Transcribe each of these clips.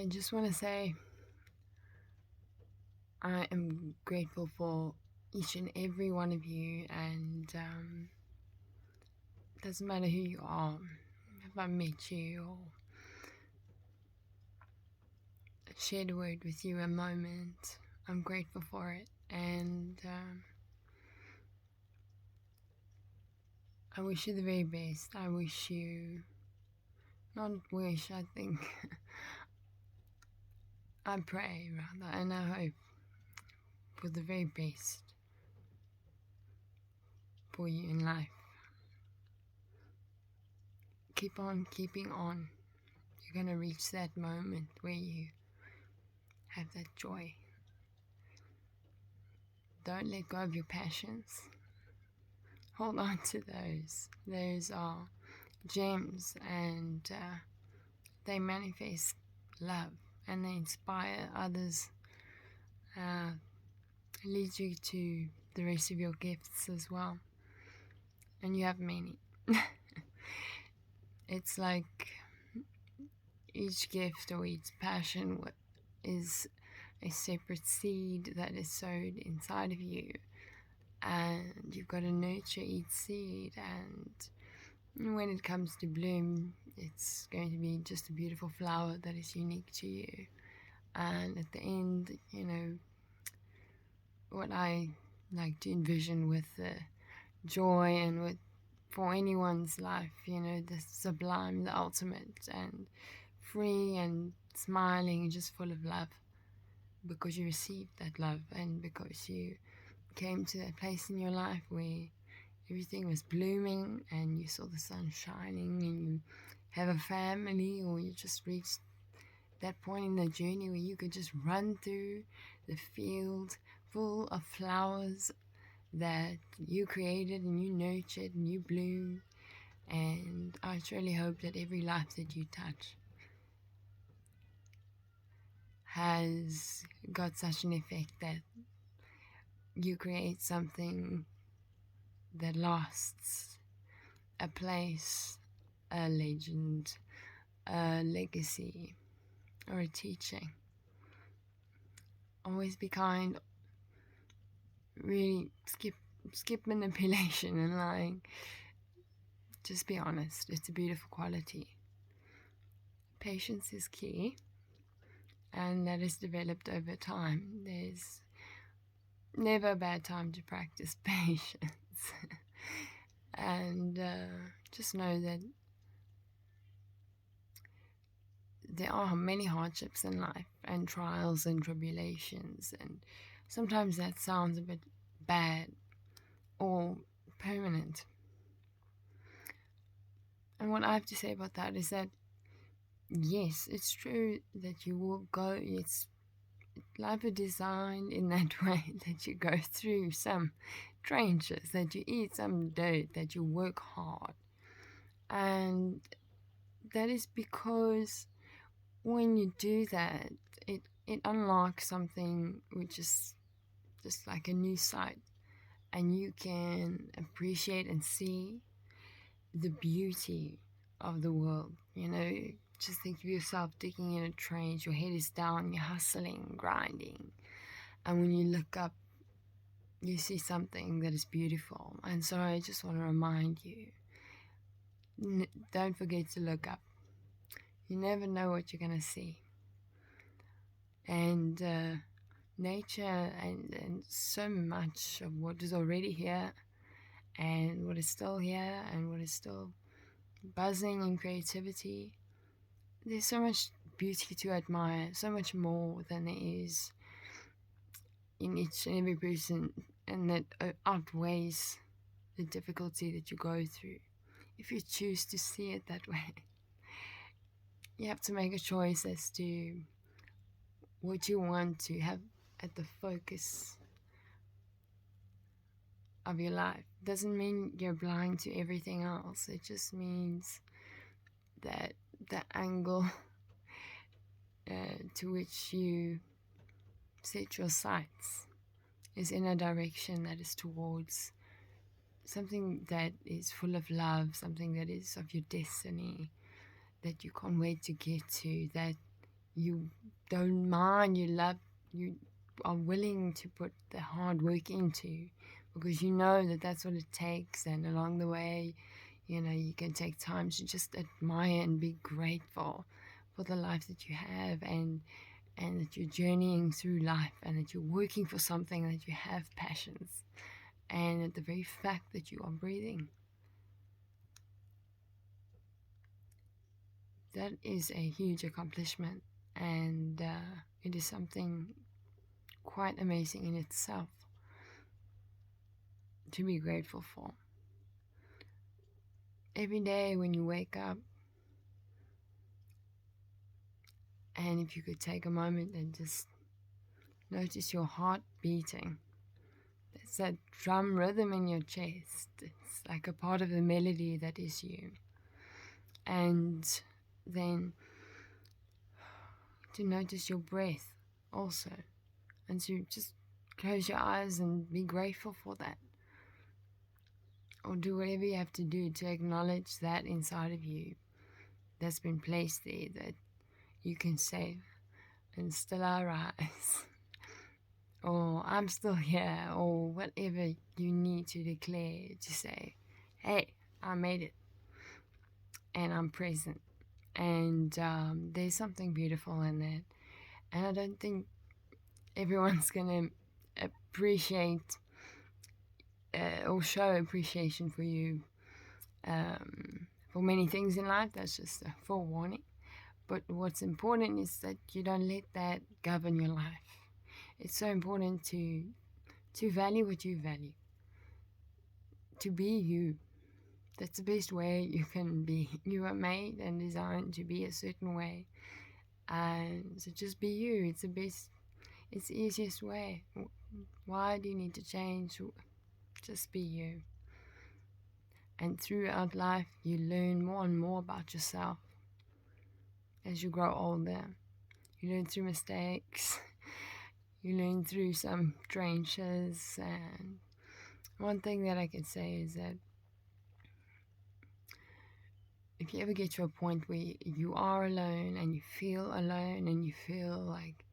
just want to say I am grateful for each and every one of you, and it doesn't matter who you are, if I met you or shared a word with you a moment, I'm grateful for it, and I wish you the very best. I wish you, not wish, I think, I pray rather, and I hope for the very best for you in life. Keep on keeping on. You're going to reach that moment where you have that joy. Don't let go of your passions. Hold on to those. Those are gems, and they manifest love, and they inspire others, lead you to the rest of your gifts as well. And you have many. It's like each gift or each passion is a separate seed that is sowed inside of you, and you've got to nurture each seed, and when it comes to bloom, it's going to be just a beautiful flower that is unique to you. And at the end, what I like to envision with the joy and with for anyone's life, the sublime, the ultimate, and free and smiling, just full of love, because you received that love, and because you came to that place in your life where everything was blooming and you saw the sun shining, and you have a family, or you just reached that point in the journey where you could just run through the field full of flowers that you created and you nurtured and you bloomed. And I truly hope that every life that you touch has got such an effect that you create something that lasts, a place, a legend, a legacy, or a teaching. Always be kind. Really skip manipulation and lying. Just be honest. It's a beautiful quality. Patience is key, and that is developed over time. There's never a bad time to practice patience. And just know that there are many hardships in life, and trials and tribulations, and sometimes that sounds a bit bad or permanent. And what I have to say about that is that yes, it's true that you will go, it's life is designed in that way, that you go through some trenches, that you eat some dirt, that you work hard. And that is because when you do that, it unlocks something which is just like a new sight, and you can appreciate and see the beauty of the world. Just think of yourself digging in a trench, your head is down, you're hustling, grinding, and when you look up, you see something that is beautiful. And so I just want to remind you, don't forget to look up. You never know what you're going to see. And nature and so much of what is already here, and what is still here, and what is still buzzing in creativity, there's so much beauty to admire, so much more than there is in each and every person, and that outweighs the difficulty that you go through. If you choose to see it that way, you have to make a choice as to what you want to have at the focus of your life. Doesn't mean you're blind to everything else. It just means that the angle to which you set your sights is in a direction that is towards something that is full of love, something that is of your destiny, that you can't wait to get to, that you don't mind, you are willing to put the hard work into, because you know that that's what it takes. And along the way, you can take time to just admire and be grateful for the life that you have, and that you're journeying through life, and that you're working for something, that you have passions, and at the very fact that you are breathing. That is a huge accomplishment, and it is something quite amazing in itself to be grateful for. Every day when you wake up, and if you could take a moment and just notice your heart beating. There's that drum rhythm in your chest. It's like a part of the melody that is you. And then to notice your breath also. And to just close your eyes and be grateful for that. Or do whatever you have to do to acknowledge that inside of you that's been placed there, that you can save and still I rise. Or I'm still here, or whatever you need to declare, to say, hey, I made it, and I'm present. And there's something beautiful in that. And I don't think everyone's going to appreciate or show appreciation for you for many things in life. That's just a forewarning. But what's important is that you don't let that govern your life. It's so important to value what you value, to be you. That's the best way you can be. You are made and designed to be a certain way, and so just be you. It's the best, it's the easiest way. Why do you need to change? Just be you. And throughout life, you learn more and more about yourself as you grow older. You learn through mistakes. You learn through some trenches. And one thing that I can say is that if you ever get to a point where you are alone and you feel alone and you feel like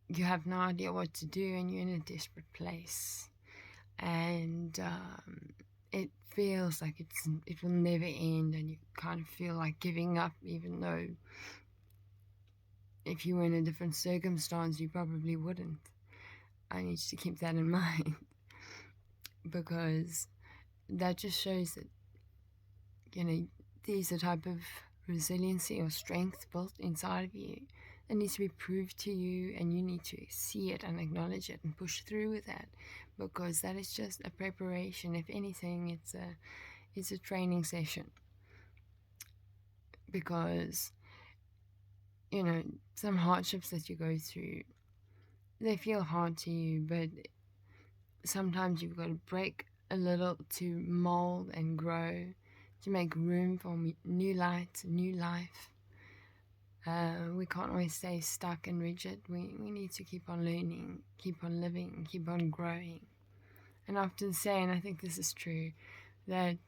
you have no idea what to do and you're in a desperate place, and it feels like it will never end, and you kind of feel like giving up, even though if you were in a different circumstance you probably wouldn't. I need you to keep that in mind, because that just shows that there's a type of resiliency or strength built inside of you that needs to be proved to you, and you need to see it and acknowledge it and push through with that, because that is just a preparation. If anything, it's a training session, because some hardships that you go through, they feel hard to you, but sometimes you've got to break a little to mold and grow, to make room for new light, new life. We can't always stay stuck and rigid. We need to keep on learning, keep on living, keep on growing. And I often say, and I think this is true, that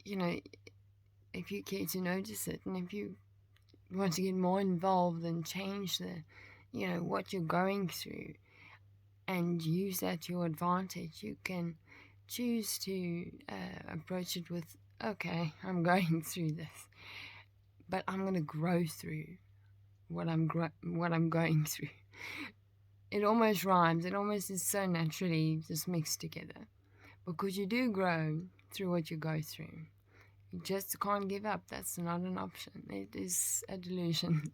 if you care to notice it, and if you want to get more involved and change what you're going through, and use that to your advantage, you can choose to approach it with, okay, I'm going through this, but I'm going to grow through what I'm going through. It almost rhymes. It almost is so naturally just mixed together, because you do grow through what you go through. You just can't give up. That's not an option. It is a delusion.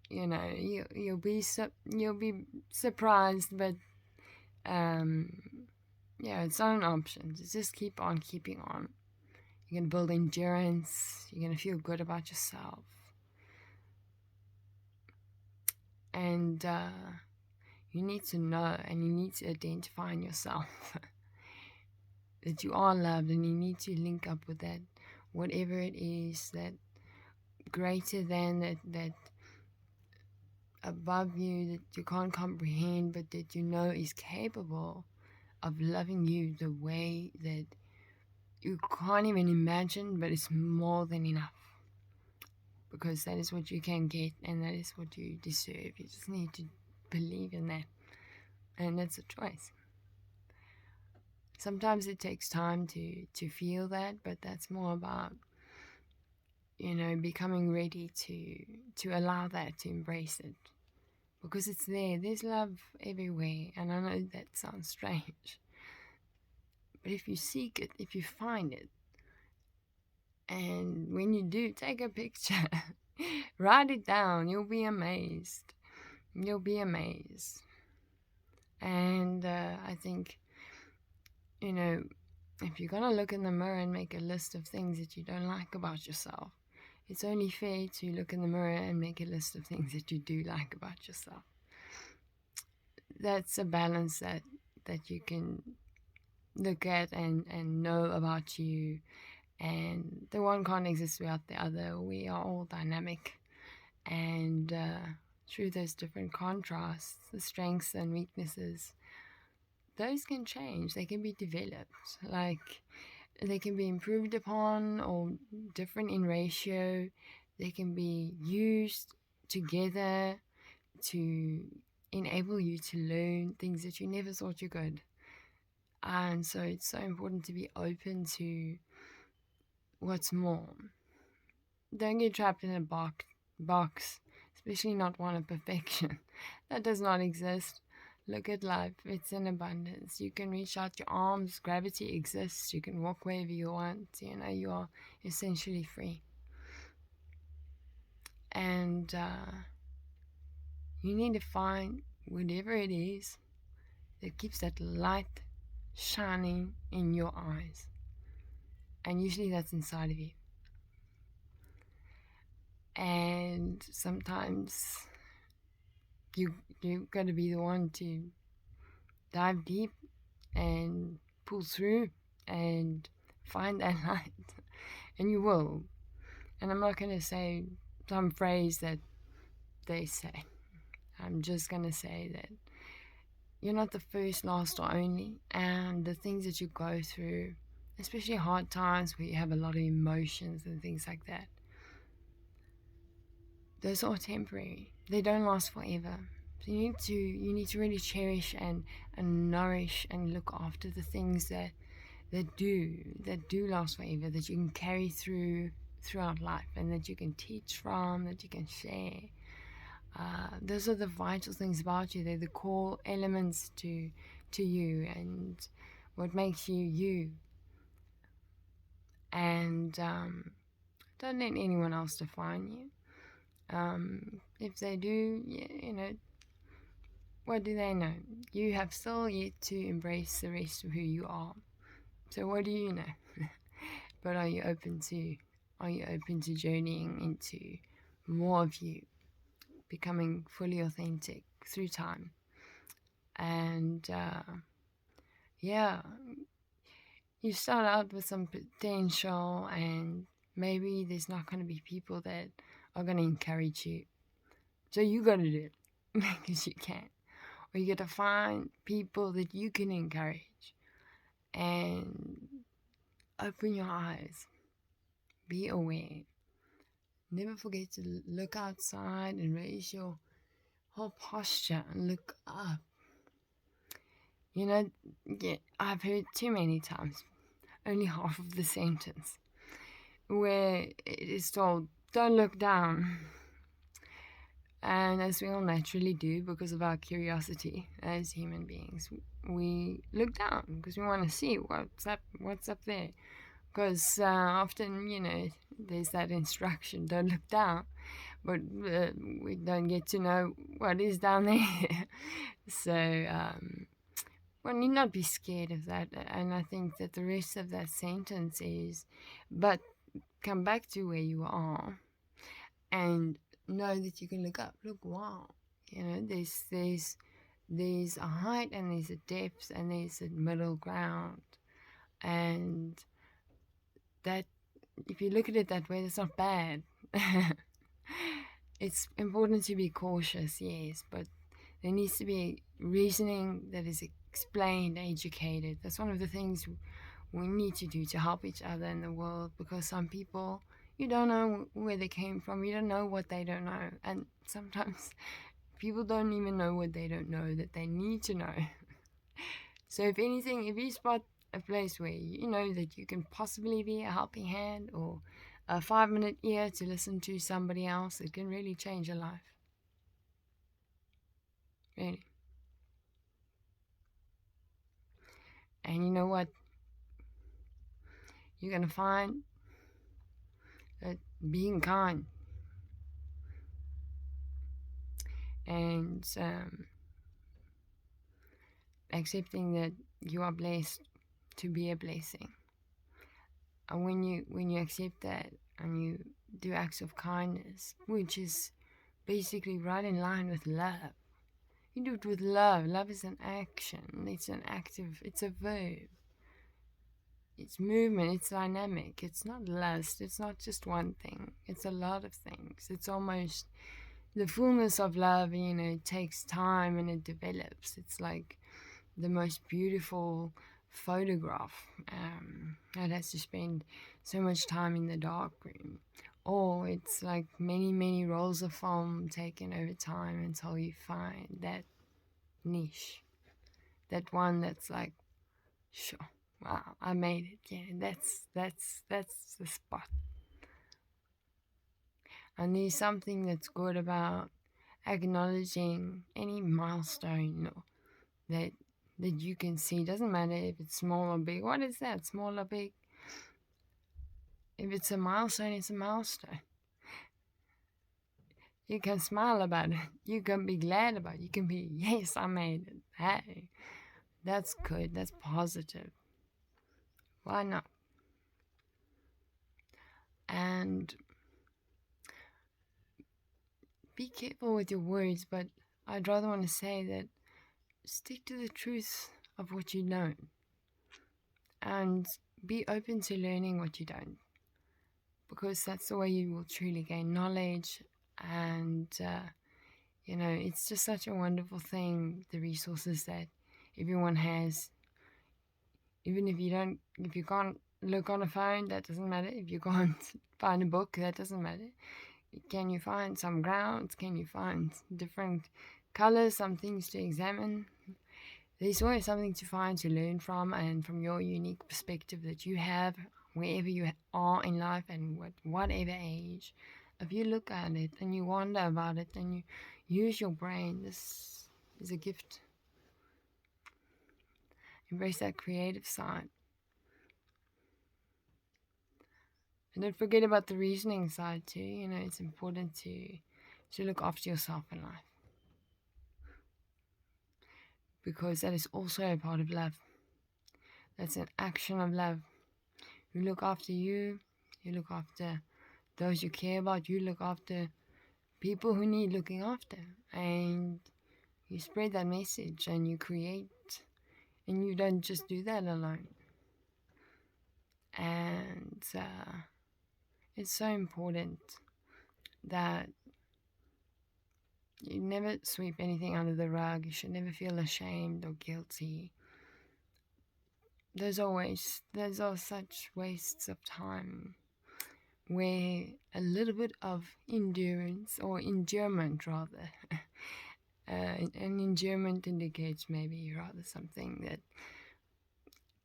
You'll be surprised, but it's not an option. Just keep on keeping on. You're going to build endurance. You're going to feel good about yourself. And you need to know, and you need to identify in yourself that you are loved, and you need to link up with that, whatever it is, that greater than that above you, that you can't comprehend, but that is capable of loving you the way that you can't even imagine, but it's more than enough. Because that is what you can get, and that is what you deserve. You just need to believe in that. And it's a choice. Sometimes it takes time to feel that, but that's more about, becoming ready to allow that, to embrace it. Because it's there. There's love everywhere. And I know that sounds strange. But if you seek it, if you find it, and when you do, take a picture, write it down, you'll be amazed. You'll be amazed. And I think, if you're going to look in the mirror and make a list of things that you don't like about yourself, it's only fair to look in the mirror and make a list of things that you do like about yourself. That's a balance that you can look at and know about you. And the one can't exist without the other. We are all dynamic. And through those different contrasts, the strengths and weaknesses, those can change. They can be developed. Like, they can be improved upon or different in ratio. They can be used together to enable you to learn things that you never thought you could. And so it's so important to be open to what's more. Don't get trapped in a box, especially not one of perfection. That does not exist. Look at life. It's in abundance. You can reach out your arms. Gravity exists. You can walk wherever you want. You are essentially free. And you need to find whatever it is that keeps that light shining in your eyes. And usually that's inside of you. And sometimes you've got to be the one to dive deep and pull through and find that light. And you will. And I'm not going to say some phrase that they say. I'm just going to say that you're not the first, last, or only. And the things that you go through, especially hard times where you have a lot of emotions and things like that, those are temporary. They don't last forever. So you need to really cherish and nourish and look after the things that do last forever, that you can carry throughout life, and that you can teach from, that you can share. Those are the vital things about you. They're the core elements to you and what makes you you. And don't let anyone else define you. If they do, what do they know? You have still yet to embrace the rest of who you are. So what do you know? But are you open to journeying into more of you, becoming fully authentic through time? And you start out with some potential, and maybe there's not going to be people that are going to encourage you. So you got to do it because you can. Or you got to find people that you can encourage and open your eyes. Be aware. Never forget to look outside and raise your whole posture and look up. I've heard too many times, only half of the sentence, where it is told, don't look down. And as we all naturally do because of our curiosity as human beings, we look down because we want to see what's up there. Because often, there's that instruction, don't look down, but we don't get to know what is down there. So, we need not be scared of that. And I think that the rest of that sentence is, but come back to where you are and know that you can look up. Look, wow, there's a height and there's a depth and there's a middle ground, and that if you look at it that way, that's not bad. It's important to be cautious, yes, but there needs to be reasoning that is explained, educated. That's one of the things we need to do to help each other in the world, because some people, you don't know where they came from, you don't know what they don't know, and sometimes people don't even know what they don't know that they need to know. So if anything, if you spot a place where you know that you can possibly be a helping hand or a 5-minute ear to listen to somebody else, it can really change your life. Really. And you know what? You're going to find that being kind and accepting that you are blessed to be a blessing. And when you accept that and you do acts of kindness, which is basically right in line with love. You do it with love. Love is an action. It's an active, it's a verb. It's movement, it's dynamic. It's not lust. It's not just one thing. It's a lot of things. It's almost the fullness of love, it takes time and it develops. It's like the most beautiful photograph. It has to spend so much time in the dark room. Or it's like many, many rolls of film taken over time until you find that niche. That one that's like, sure, wow, I made it. Yeah, that's the spot. And there's something that's good about acknowledging any milestone that you can see. Doesn't matter if it's small or big. What is that? Small or big? If it's a milestone, it's a milestone. You can smile about it. You can be glad about it. You can be, yes, I made it. Hey, that's good. That's positive. Why not? And be careful with your words, but I'd rather want to say that stick to the truth of what you know and be open to learning what you don't, because that's the way you will truly gain knowledge. And it's just such a wonderful thing, the resources that everyone has. Even if you can't look on a phone, that doesn't matter. If you can't find a book, that doesn't matter. Can you find some grounds? Can you find different colors, some things to examine? There's always something to find, to learn from, and from your unique perspective that you have wherever you are in life and whatever age. If you look at it and you wonder about it and you use your brain, this is a gift. Embrace that creative side. And don't forget about the reasoning side too. It's important to look after yourself in life, because that is also a part of love. That's an action of love. You look after you look after those you care about, you look after people who need looking after, and you spread that message and you create, and you don't just do that alone. And it's so important that you never sweep anything under the rug. You should never feel ashamed or guilty. Those are such wastes of time, where a little bit of endurance, or endurement rather, an endurement indicates maybe rather something that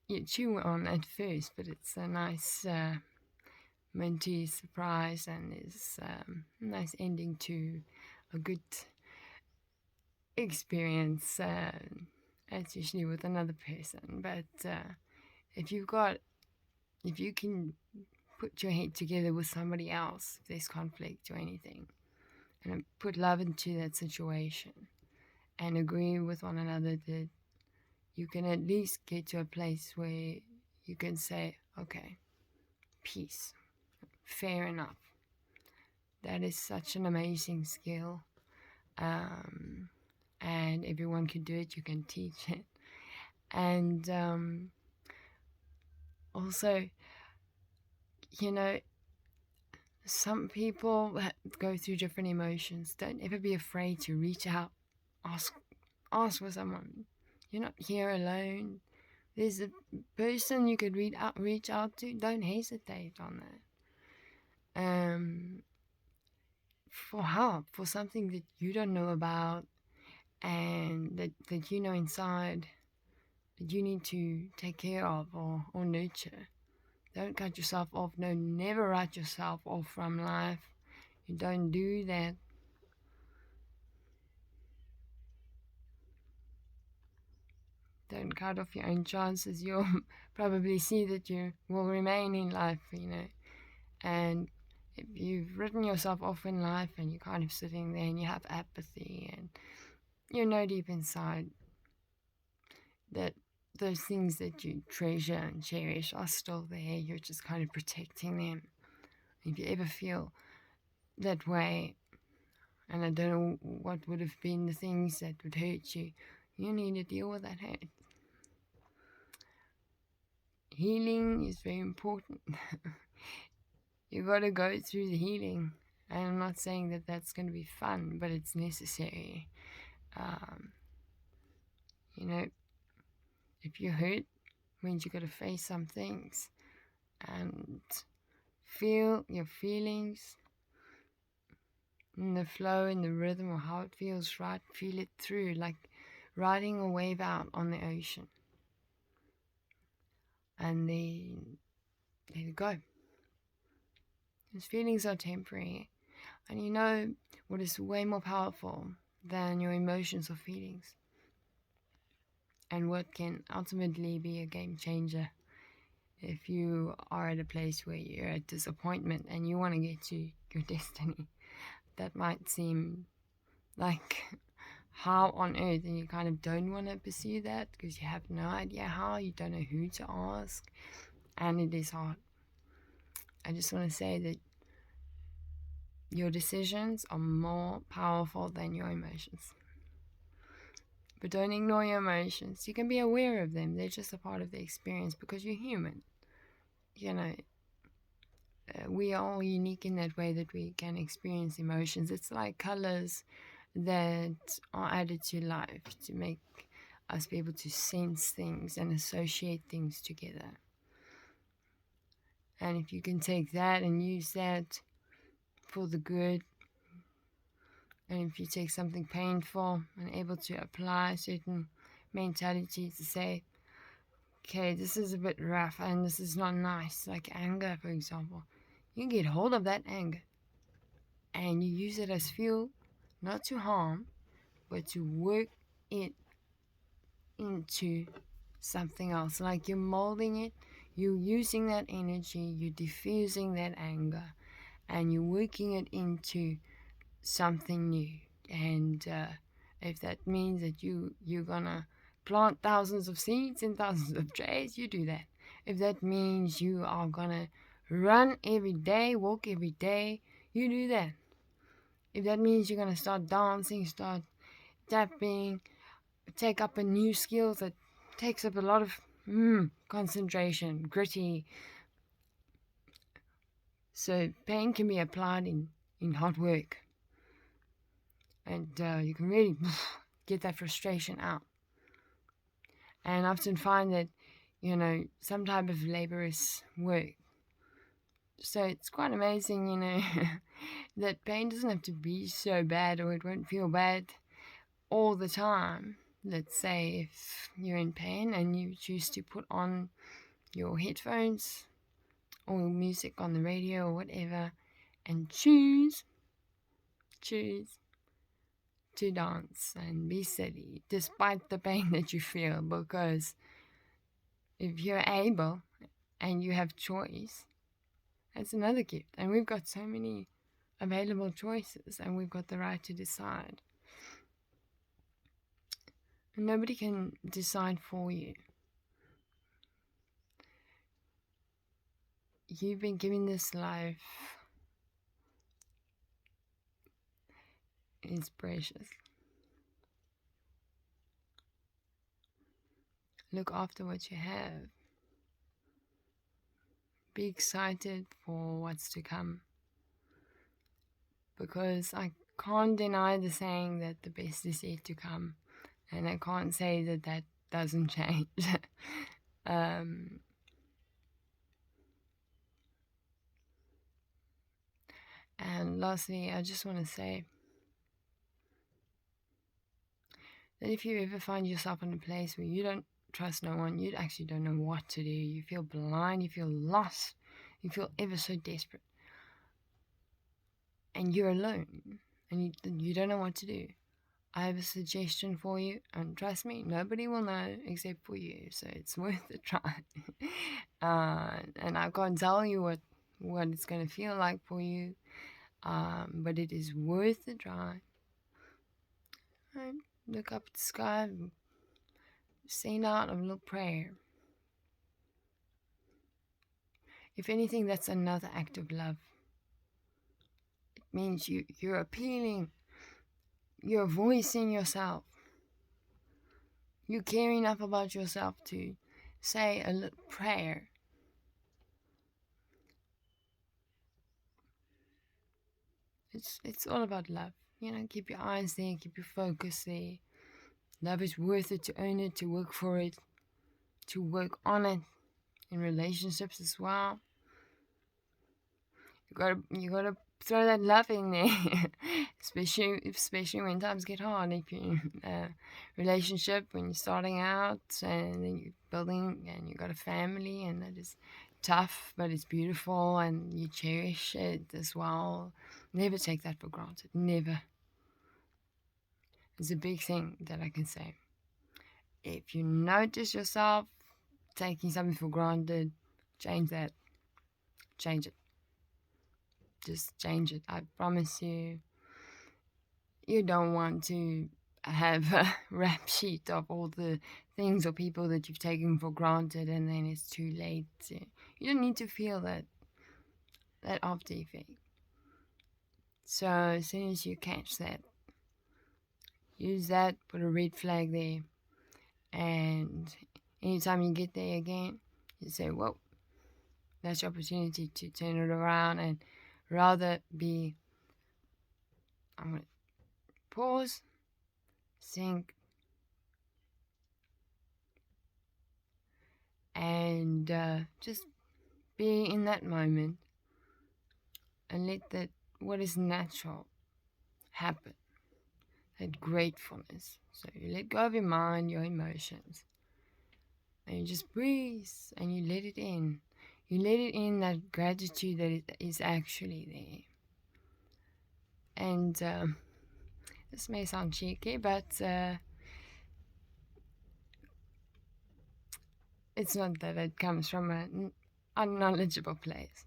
you chew on at first, but it's a nice minty surprise, and is a nice ending to a good experience. It's usually with another person, but if you can put your head together with somebody else, if there's conflict or anything, and put love into that situation and agree with one another, that you can at least get to a place where you can say, okay, peace, fair enough. That is such an amazing skill, and everyone can do it. You can teach it. And also, some people go through different emotions. Don't ever be afraid to reach out, ask for someone. You're not here alone. there's a person you could reach out to, don't hesitate on that. For help, for something that you don't know about and that you know inside that you need to take care of or nurture. Don't cut yourself off. No, never write yourself off from life. You don't do that. Don't cut off your own chances. You'll probably see that you will remain in life, And if you've written yourself off in life and you're kind of sitting there and you have apathy and you know deep inside that those things that you treasure and cherish are still there, you're just kind of protecting them. If you ever feel that way, and I don't know what would have been the things that would hurt you, you need to deal with that hurt. Healing is very important. You got to go through the healing. And I'm not saying that that's going to be fun, but it's necessary. If you're hurt, means you got to face some things and feel your feelings in the flow, in the rhythm, or how it feels right. Feel it through, like riding a wave out on the ocean. And then let it go. Those feelings are temporary. And you know what is way more powerful than your emotions or feelings? And what can ultimately be a game changer if you are at a place where you're at disappointment and you want to get to your destiny. That might seem like how on earth, and you kind of don't want to pursue that because you have no idea how, you don't know who to ask, and it is hard. I just want to say that your decisions are more powerful than your emotions. But don't ignore your emotions. You can be aware of them. They're just a part of the experience because you're human. We are all unique in that way that we can experience emotions. It's like colors that are added to life to make us be able to sense things and associate things together. And if you can take that and use that for the good, and if you take something painful and able to apply certain mentality to say, okay, this is a bit rough and this is not nice, like anger, for example, you get hold of that anger and you use it as fuel, not to harm, but to work it into something else. Like you're molding it, you're using that energy, you're diffusing that anger, and you're working it into something new. And if that means that you're gonna plant thousands of seeds in thousands of trays, you do that. If that means you are gonna run every day, walk every day, you do that. If that means you're gonna start dancing, start tapping, take up a new skill that takes up a lot of concentration, gritty. So pain can be applied in hard work. And you can really get that frustration out. And I often find that, some type of laborious work. So it's quite amazing, that pain doesn't have to be so bad, or it won't feel bad all the time. Let's say if you're in pain and you choose to put on your headphones or music on the radio or whatever and choose to dance and be silly despite the pain that you feel, because if you're able and you have choice, that's another gift. And we've got so many available choices and we've got the right to decide. And nobody can decide for you. You've been given this life. It's precious. Look after what you have. Be excited for what's to come. Because I can't deny the saying that the best is yet to come. And I can't say that doesn't change. Um, and lastly, I just want to say that if you ever find yourself in a place where you don't trust no one, you actually don't know what to do, you feel blind, you feel lost, you feel ever so desperate, and you're alone, and you don't know what to do, I have a suggestion for you, and trust me, nobody will know except for you, so it's worth a try. And I can't tell you what it's going to feel like for you, but it is worth a try. Right? Look up at the sky, send out a little prayer. If anything, that's another act of love. It means you're appealing, you're voicing yourself. You care enough about yourself to say a little prayer. It's all about love. Keep your eyes there, keep your focus there. Love is worth it, to earn it, to work for it, to work on it in relationships as well. You gotta throw that love in there, especially when times get hard. If you're in a relationship, when you're starting out, and then you're building, and you got a family, and that is tough, but it's beautiful, and you cherish it as well. Never take that for granted. Never. It's a big thing that I can say. If you notice yourself taking something for granted, change that. Change it. Just change it. I promise you, you don't want to have a rap sheet of all the things or people that you've taken for granted, and then it's too late. You don't need to feel that after effect. So as soon as you catch that, use that, put a red flag there, and anytime you get there again, you say, whoa, that's your opportunity to turn it around, and rather be, I'm going to pause, think, and just be in that moment, and let that what is natural happen, that gratefulness. So you let go of your mind, your emotions, and you just breathe, and you let it in. You let it in, that gratitude that is actually there. And this may sound cheeky, but it's not that it comes from an unknowledgeable place.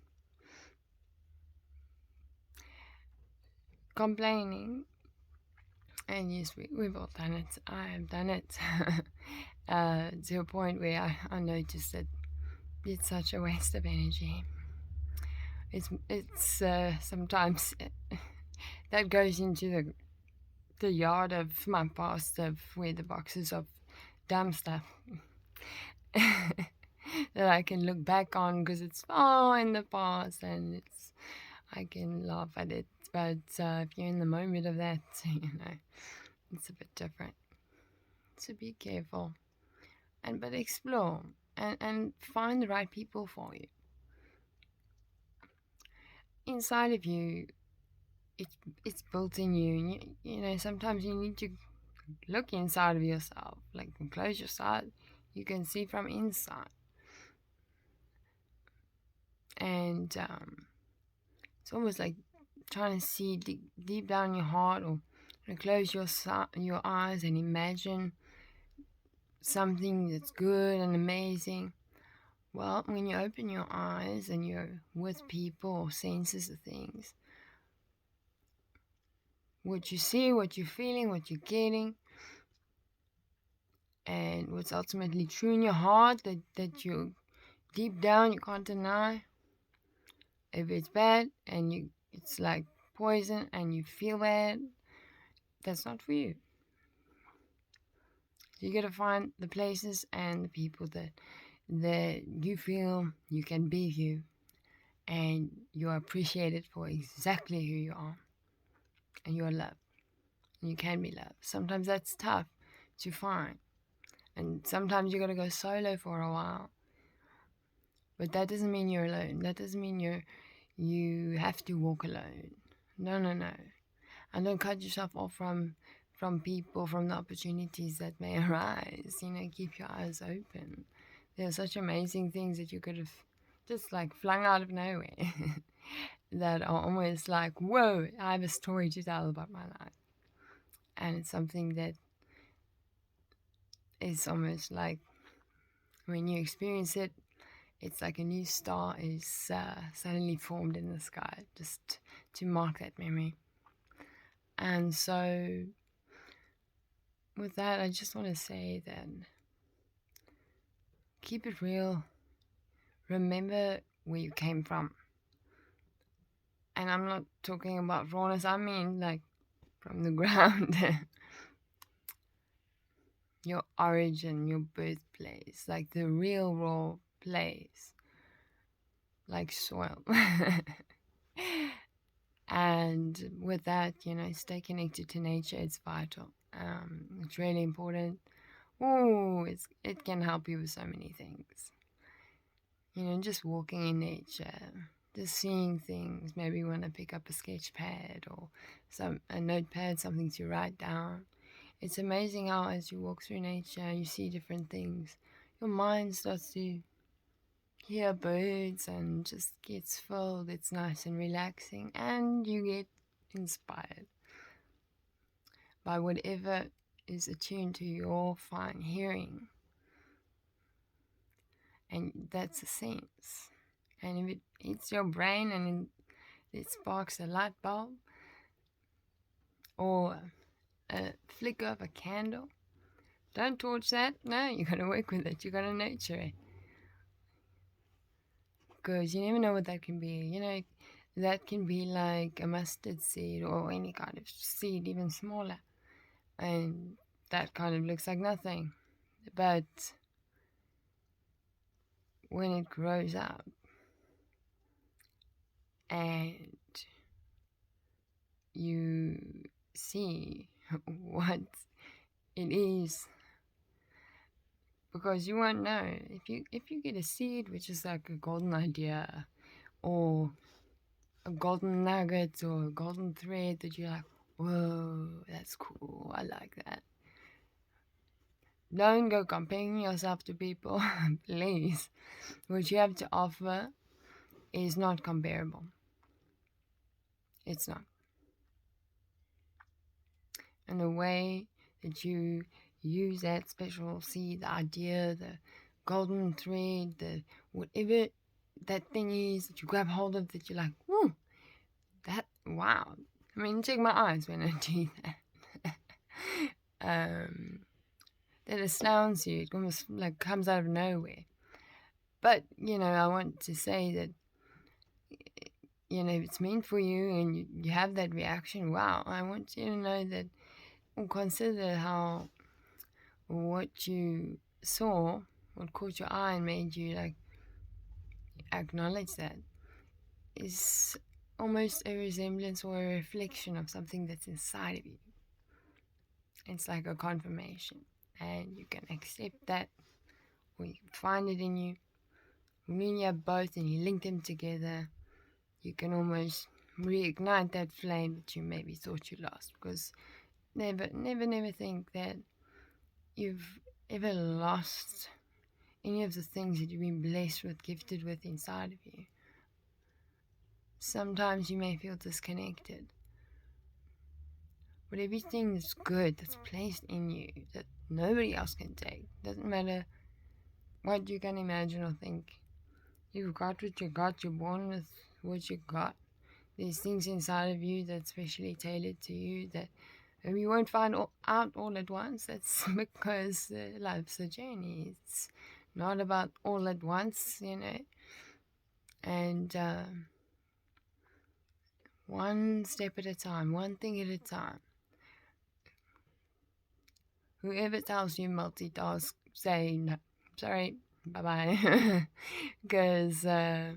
Complaining, and yes, we've all done it. I have done it to a point where I noticed that it's such a waste of energy. It's sometimes that goes into the yard of my past, of where the boxes of dumb stuff that I can look back on because it's far in the past, and I can laugh at it. But if you're in the moment of that, it's a bit different. So be careful, but explore and find the right people for you. Inside of you, it's built in you. And sometimes you need to look inside of yourself, like close your sight. You can see from inside, and it's almost like trying to see deep down your heart, or close your eyes and imagine something that's good and amazing. Well, when you open your eyes and you're with people or senses of things, what you see, what you're feeling, what you're getting, and what's ultimately true in your heart, that you deep down you can't deny. If it's bad and it's like poison and you feel bad, that's not for you. So you gotta find the places and the people that you feel you can be you, and you're appreciated for exactly who you are, and you're loved, and you can be loved. Sometimes that's tough to find, And sometimes you got to go solo for a while. But that doesn't mean you're alone. That doesn't mean you have to walk alone. No. And don't cut yourself off from people, from the opportunities that may arise. Keep your eyes open. There are such amazing things that you could have just like flung out of nowhere that are almost like, whoa, I have a story to tell about my life. And it's something that is almost like when you experience it, it's like a new star is suddenly formed in the sky, just to mark that memory. And so with that, I just want to say that keep it real. Remember where you came from. And I'm not talking about rawness, I mean like from the ground. Your origin, your birthplace, like the real raw place, like soil. And with that, stay connected to nature. It's vital. It's really important. It can help you with so many things. Just walking in nature, just seeing things. Maybe you want to pick up a sketch pad or a notepad, something to write down. It's amazing how as you walk through nature, you see different things. Your mind starts to hear birds and just gets filled. It's nice and relaxing, and you get inspired by whatever is attuned to your fine hearing. And that's a sense. And if it hits your brain and it sparks a light bulb or a flicker of a candle, don't torch that. No, you got to work with it. You got to nurture it. Because you never know what that can be. That can be like a mustard seed or any kind of seed, even smaller. And that kind of looks like nothing. But when it grows up and you see what it is, because you won't know if you get a seed which is like a golden idea or a golden nugget or a golden thread that you're like, whoa, that's cool, I like that. Don't go comparing yourself to people, please. What you have to offer is not comparable. It's not. And the way that you use that special seed, the idea, the golden thread, the whatever that thing is that you grab hold of, that you're like, whoa, wow. I mean, check my eyes when I do that. That astounds you. It almost like comes out of nowhere. But, I want to say that, if it's meant for you and you have that reaction, wow, I want you to know that, consider how what you saw, what caught your eye and made you like acknowledge that, is almost a resemblance or a reflection of something that's inside of you. It's like a confirmation, and you can accept that, or you can find it in you. When you have both and you link them together, you can almost reignite that flame that you maybe thought you lost. Because never think that you've ever lost any of the things that you've been blessed with, gifted with inside of you. Sometimes you may feel disconnected, but everything is good that's placed in you that nobody else can take. Doesn't matter what you can imagine or think. You've got what you got. You're born with what you got. There's things inside of you that's specially tailored to you that you won't find out all at once. That's because life's a journey. It's not about all at once, and one step at a time, one thing at a time. Whoever tells you multitask, say no, sorry, bye-bye. Because that's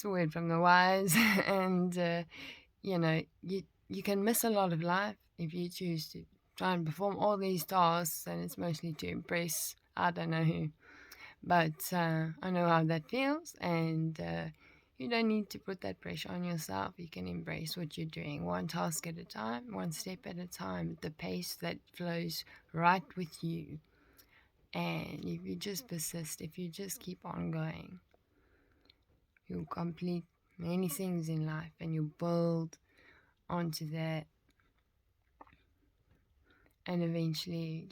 a word from the wise. And, you can miss a lot of life if you choose try and perform all these tasks, and it's mostly to impress I don't know who. But I know how that feels, and you don't need to put that pressure on yourself. You can embrace what you're doing, one task at a time, one step at a time, at the pace that flows right with you. And if you just persist, if you just keep on going, you'll complete many things in life, and you build onto that. And eventually,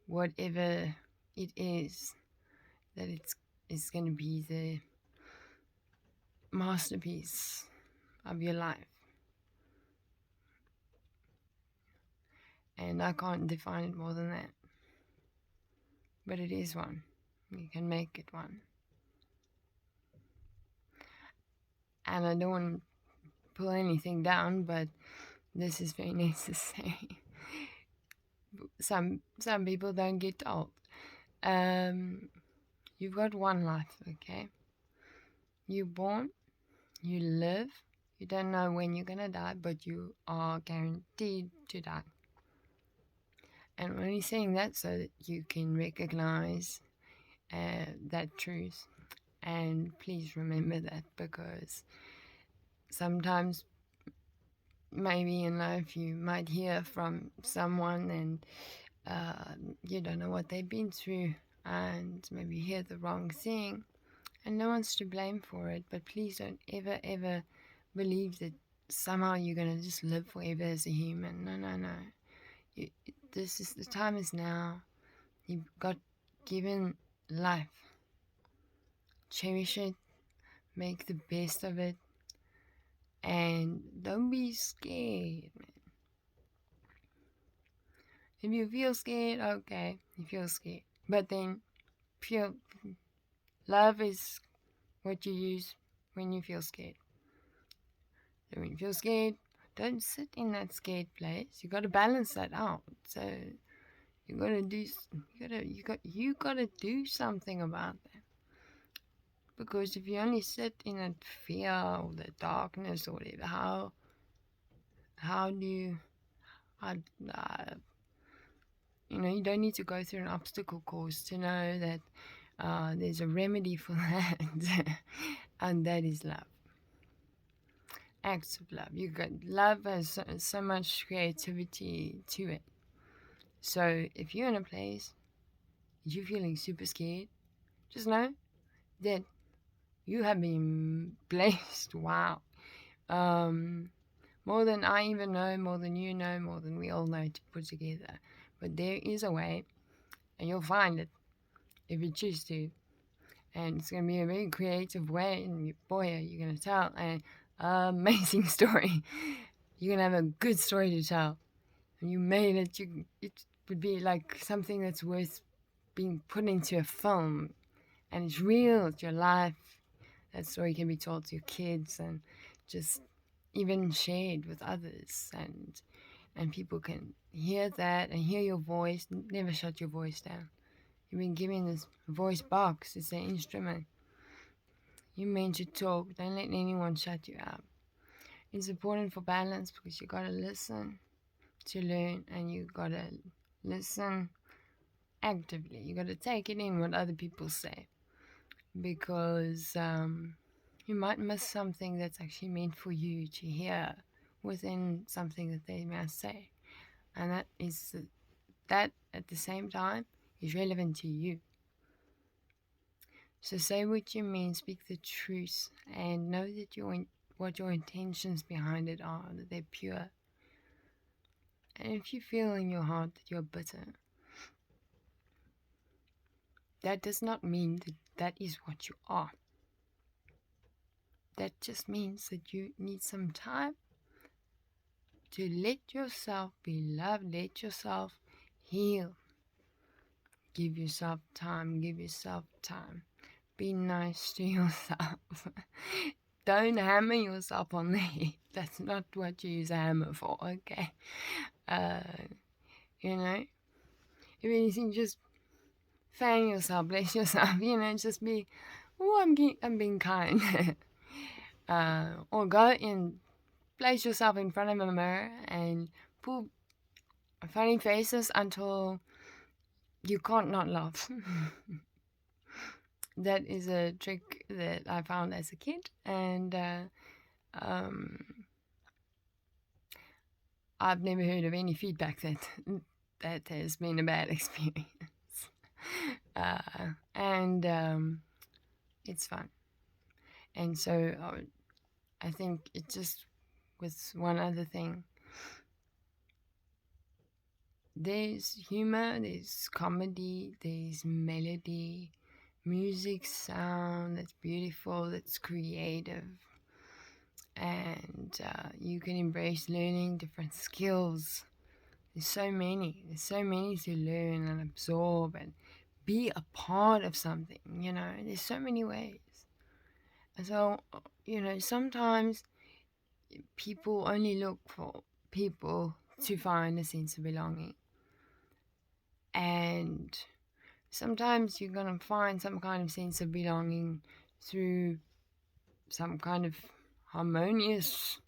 whatever it is, that it's going to be the masterpiece of your life. And I can't define it more than that. But it is one. You can make it one. And I don't want to pull anything down, but this is very necessary. Some people don't get told. You've got one life, okay? You're born, you live, you don't know when you're going to die, but you are guaranteed to die. And I'm only saying that so that you can recognize that truth. And please remember that, because sometimes maybe in life you might hear from someone and you don't know what they've been through, and maybe hear the wrong thing, and no one's to blame for it. But please don't ever believe that somehow you're going to just live forever as a human. No. The time is now. You've got given life. Cherish it. Make the best of it. And don't be scared, man. If you feel scared, okay, you feel scared. But then, love is what you use when you feel scared. So when you feel scared, don't sit in that scared place. You got to balance that out. So you got to do something about that. Because if you only sit in that fear or the darkness or whatever, how do you, you don't need to go through an obstacle course to know that there's a remedy for that, and that is love. Acts of love. Love has so much creativity to it. So if you're in a place you're feeling super scared, just know that you have been blessed. Wow. More than I even know, more than you know, more than we all know to put together. But there is a way, and you'll find it if you choose to. And it's going to be a very creative way, and boy, are you going to tell an amazing story. You're going to have a good story to tell. And you made it. It would be like something that's worth being put into a film. And it's real. It's your life. That story can be told to your kids and just even shared with others. And people can hear that and hear your voice. Never shut your voice down. You've been given this voice box. It's an instrument. You're meant to talk. Don't let anyone shut you up. It's important for balance, because you got to listen to learn, and you got to listen actively. You got to take it in what other people say, because you might miss something that's actually meant for you to hear within something that they must say. And that at the same time is relevant to you. So say what you mean, speak the truth, and know that what your intentions behind it are, that they're pure. And if you feel in your heart that you're bitter, that does not mean that is what you are. That just means that you need some time to let yourself be loved, let yourself heal. Give yourself time. Be nice to yourself. Don't hammer yourself on the head. That's not what you use a hammer for, okay? If anything, just fan yourself, bless yourself, just be, I'm being kind. Or go and place yourself in front of a mirror and pull funny faces until you can't not laugh. That is a trick that I found as a kid, and um, I've never heard of any feedback that has been a bad experience. And it's fun. And so I think it just was one other thing. There's humor, there's comedy, there's melody, music, sound that's beautiful, that's creative. And you can embrace learning different skills. There's so many to learn and absorb and be a part of something, there's so many ways. And so, sometimes people only look for people to find a sense of belonging. And sometimes you're going to find some kind of sense of belonging through some kind of harmonious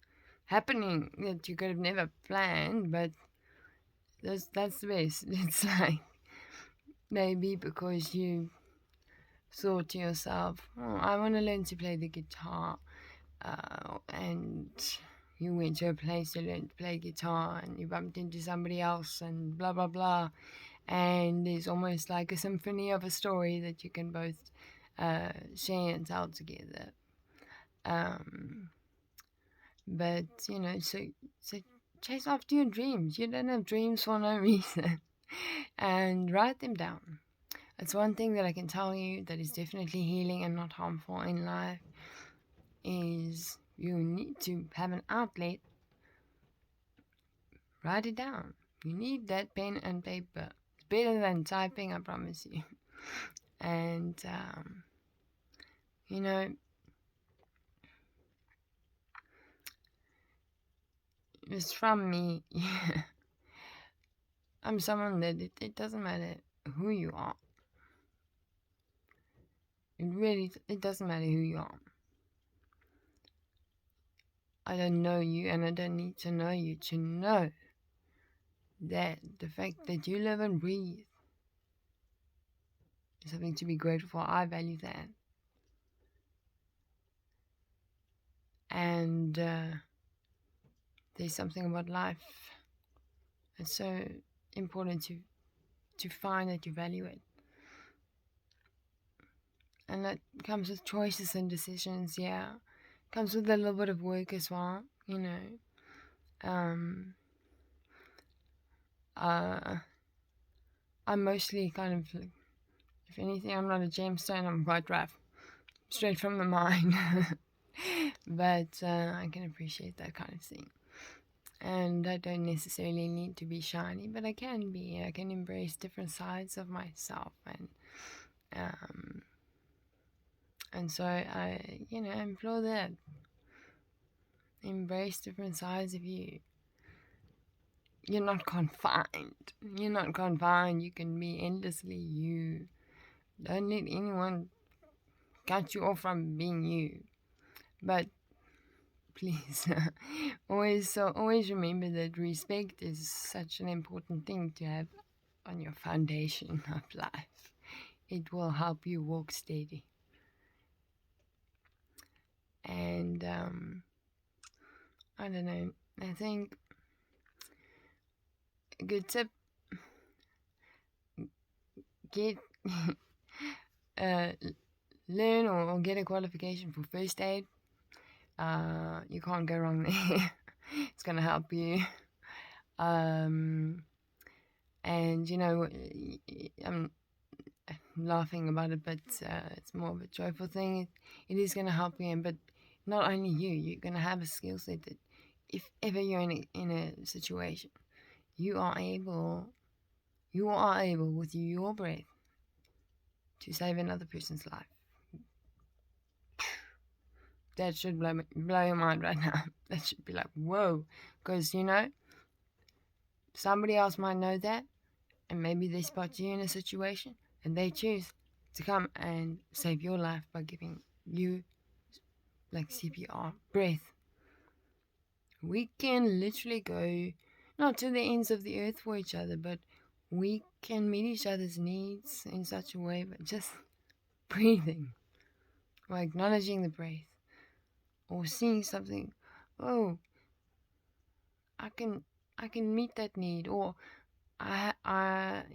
happening that you could have never planned, but that's the best. It's like maybe because you thought to yourself, oh, I want to learn to play the guitar, and you went to a place to learn to play guitar, and you bumped into somebody else, and blah blah blah, and there's almost like a symphony of a story that you can both share and tell together. But so chase after your dreams. You don't have dreams for no reason. And write them down. It's one thing that I can tell you that is definitely healing and not harmful in life, is you need to have an outlet. Write it down. You need that pen and paper. It's better than typing, I promise you. And it's from me. I'm someone that it doesn't matter who you are. It doesn't matter who you are. I don't know you, and I don't need to know you to know that the fact that you live and breathe is something to be grateful for. I value that. And there's something about life that's so important to find that you value it. And that comes with choices and decisions, yeah. Comes with a little bit of work as well, I'm mostly kind of, if anything, I'm not a gemstone, I'm quite rough. Straight from the mine. But I can appreciate that kind of thing. And I don't necessarily need to be shiny, but I can be. I can embrace different sides of myself. And so I, implore that. Embrace different sides of you. You're not confined. You can be endlessly you. Don't let anyone cut you off from being you. But please, always remember that respect is such an important thing to have on your foundation of life. It will help you walk steady. And I don't know. I think a good tip: get learn or get a qualification for first aid. You can't go wrong there. It's gonna help you. And I'm laughing about it, but it's more of a joyful thing. It is gonna help you, but not only you're gonna have a skill set that if ever you're in a situation, you are able with your breath to save another person's life. That should blow your mind right now. That should be like, whoa. Because, somebody else might know that, and maybe they spot you in a situation, and they choose to come and save your life by giving you, like CPR, breath. We can literally go, not to the ends of the earth for each other, but we can meet each other's needs in such a way, but just breathing, or acknowledging the breath, or seeing something. Oh, I can meet that need, or I've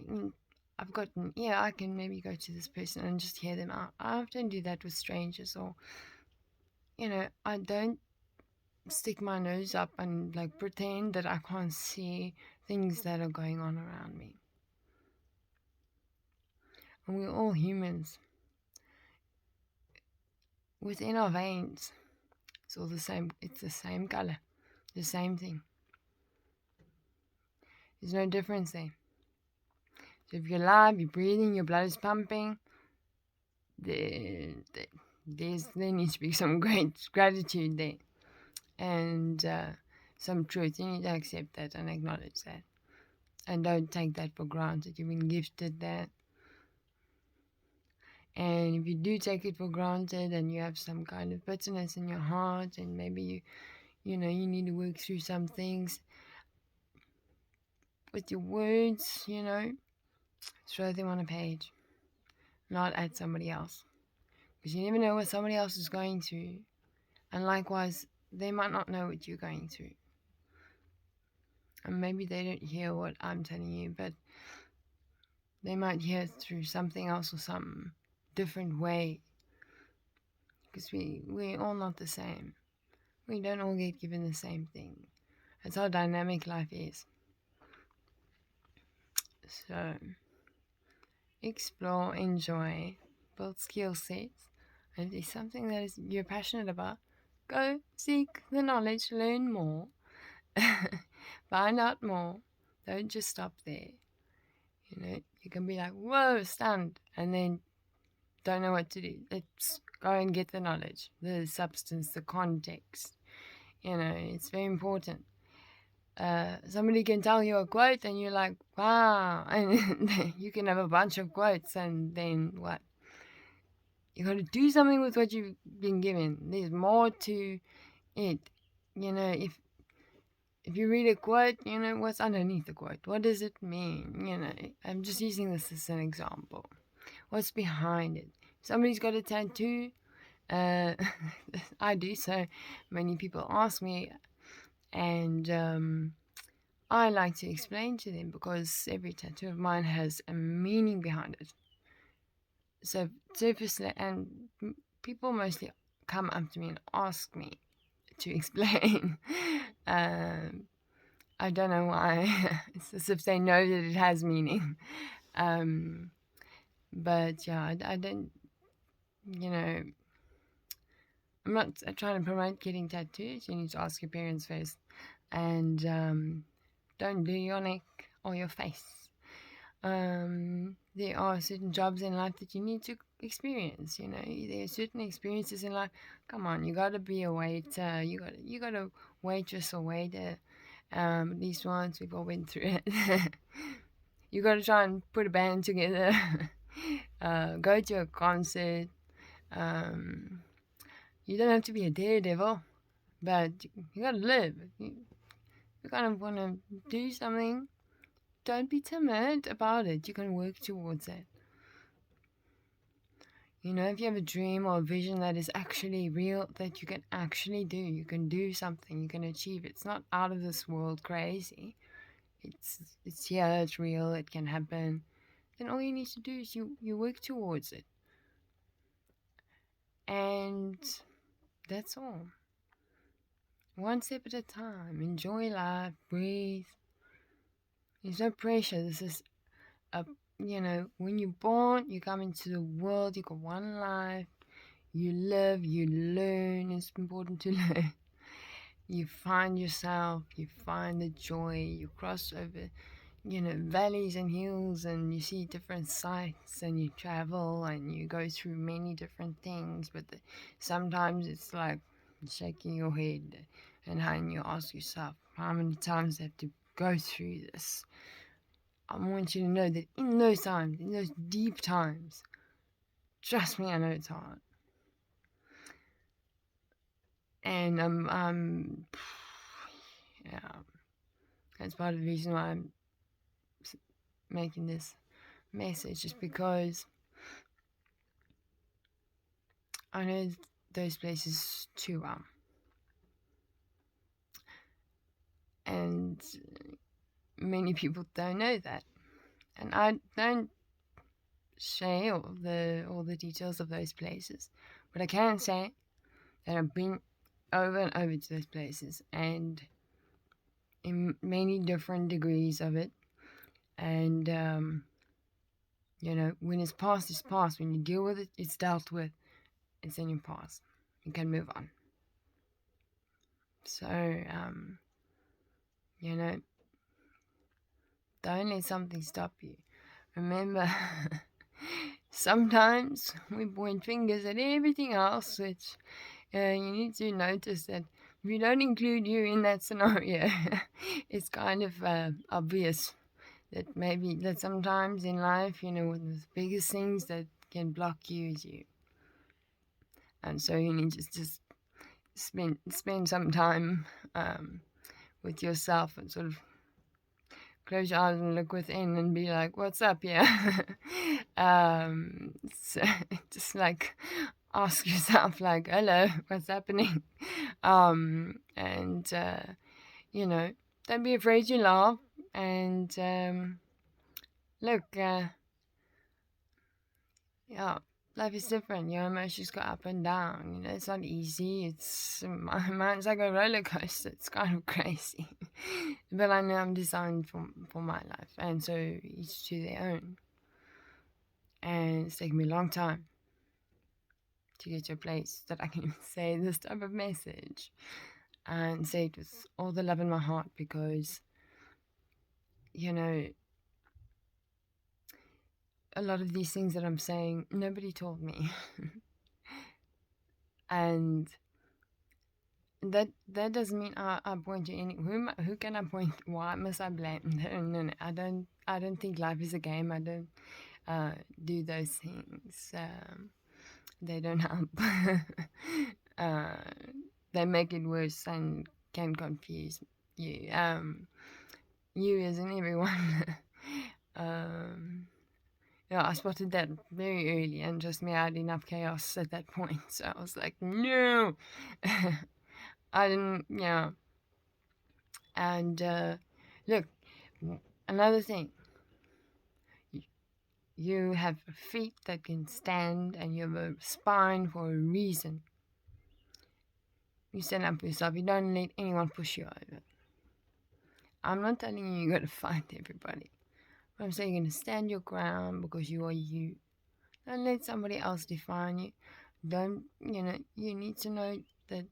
gotten, yeah, I can maybe go to this person and just hear them out. I often do that with strangers, or I don't stick my nose up and like pretend that I can't see things that are going on around me. And we're all humans. Within our veins, it's all the same. It's the same color, the same thing. There's no difference there. So if you're alive, you're breathing, your blood is pumping, there needs to be some great gratitude there, and some truth. You need to accept that and acknowledge that, and don't take that for granted. You've been gifted that. And if you do take it for granted and you have some kind of bitterness in your heart, and maybe you need to work through some things with your words, throw them on a page, not at somebody else. Because you never know what somebody else is going through. And likewise, they might not know what you're going through. And maybe they don't hear what I'm telling you, but they might hear it through something else or some different way. Because we're all not the same. We don't all get given the same thing. That's how dynamic life is. So, explore, enjoy, build skill sets. And if there's something that you're passionate about, go seek the knowledge, learn more, find out more. Don't just stop there. You can be like, whoa, stunned, and then don't know what to do. Let's go and get the knowledge, the substance, the context. It's very important. Somebody can tell you a quote and you're like, wow, and you can have a bunch of quotes, and then what? You got to do something with what you've been given. There's more to it. If you read a quote, what's underneath the quote? What does it mean? I'm just using this as an example. What's behind it? Somebody's got a tattoo. I do, so many people ask me, and I like to explain to them, because every tattoo of mine has a meaning behind it. So surfacely, and people mostly come up to me and ask me to explain. I don't know why. It's as if they know that it has meaning. But yeah, I don't, I'm not trying to promote getting tattoos. You need to ask your parents first. And don't do your neck or your face. There are certain jobs in life that you need to experience. There are certain experiences in life. Come on, you gotta be a waiter. You gotta waitress or waiter. At least once, we've all been through it. You gotta try and put a band together. Go to a concert. You don't have to be a daredevil, but you gotta live. You kind of want to do something. Don't be timid about it. You can work towards it. If you have a dream or a vision that is actually real, that you can actually do, you can do something, you can achieve. It's not out of this world crazy. It's here, it's real, it can happen. Then all you need to do is you work towards it. And that's all. One step at a time. Enjoy life, breathe. There's no pressure. This is when you're born, you come into the world, you got one life, you live, you learn. It's important to learn. You find yourself, you find the joy, you cross over, valleys and hills, and you see different sights, and you travel, and you go through many different things, but sometimes it's like shaking your head, and you ask yourself, how many times I have to go through this? I want you to know that in those times, in those deep times, trust me, I know it's hard. And yeah, That's part of the reason why I'm making this message, just because I know those places too well. And many people don't know that. And I don't share all the details of those places. But I can say that I've been over and over to those places, and in many different degrees of it. And when it's past, it's past. When you deal with it, it's dealt with. It's in your past. You can move on. So don't let something stop you. Remember, sometimes we point fingers at everything else, which you need to notice that if you don't include you in that scenario, it's kind of obvious that sometimes in life, one of the biggest things that can block you is you. And so you need to just spend some time with yourself and sort of close your eyes and look within and be like, what's up, yeah? So just like ask yourself, like, hello, what's happening? And don't be afraid to laugh. And look, life is different. Your emotions go up and down. It's not easy. Mine's like a roller coaster. It's kind of crazy. But I know I'm designed for my life. And so each to their own. And it's taken me a long time to get to a place that I can say this type of message. And say it with all the love in my heart, because, a lot of these things that I'm saying, nobody told me. And that doesn't mean I point to any. Who can I point? Why must I blame? No. I don't think life is a game. I don't do those things. They don't help. They make it worse and can confuse you. You as in everyone. I spotted that very early and just made out enough chaos at that point. So I was like, no. I didn't, And look, another thing. You have feet that can stand, and you have a spine for a reason. You stand up for yourself. You don't let anyone push you over. I'm not telling you you're going to fight everybody. But I'm saying you're going to stand your ground because you are you. Don't let somebody else define you. You need to know that,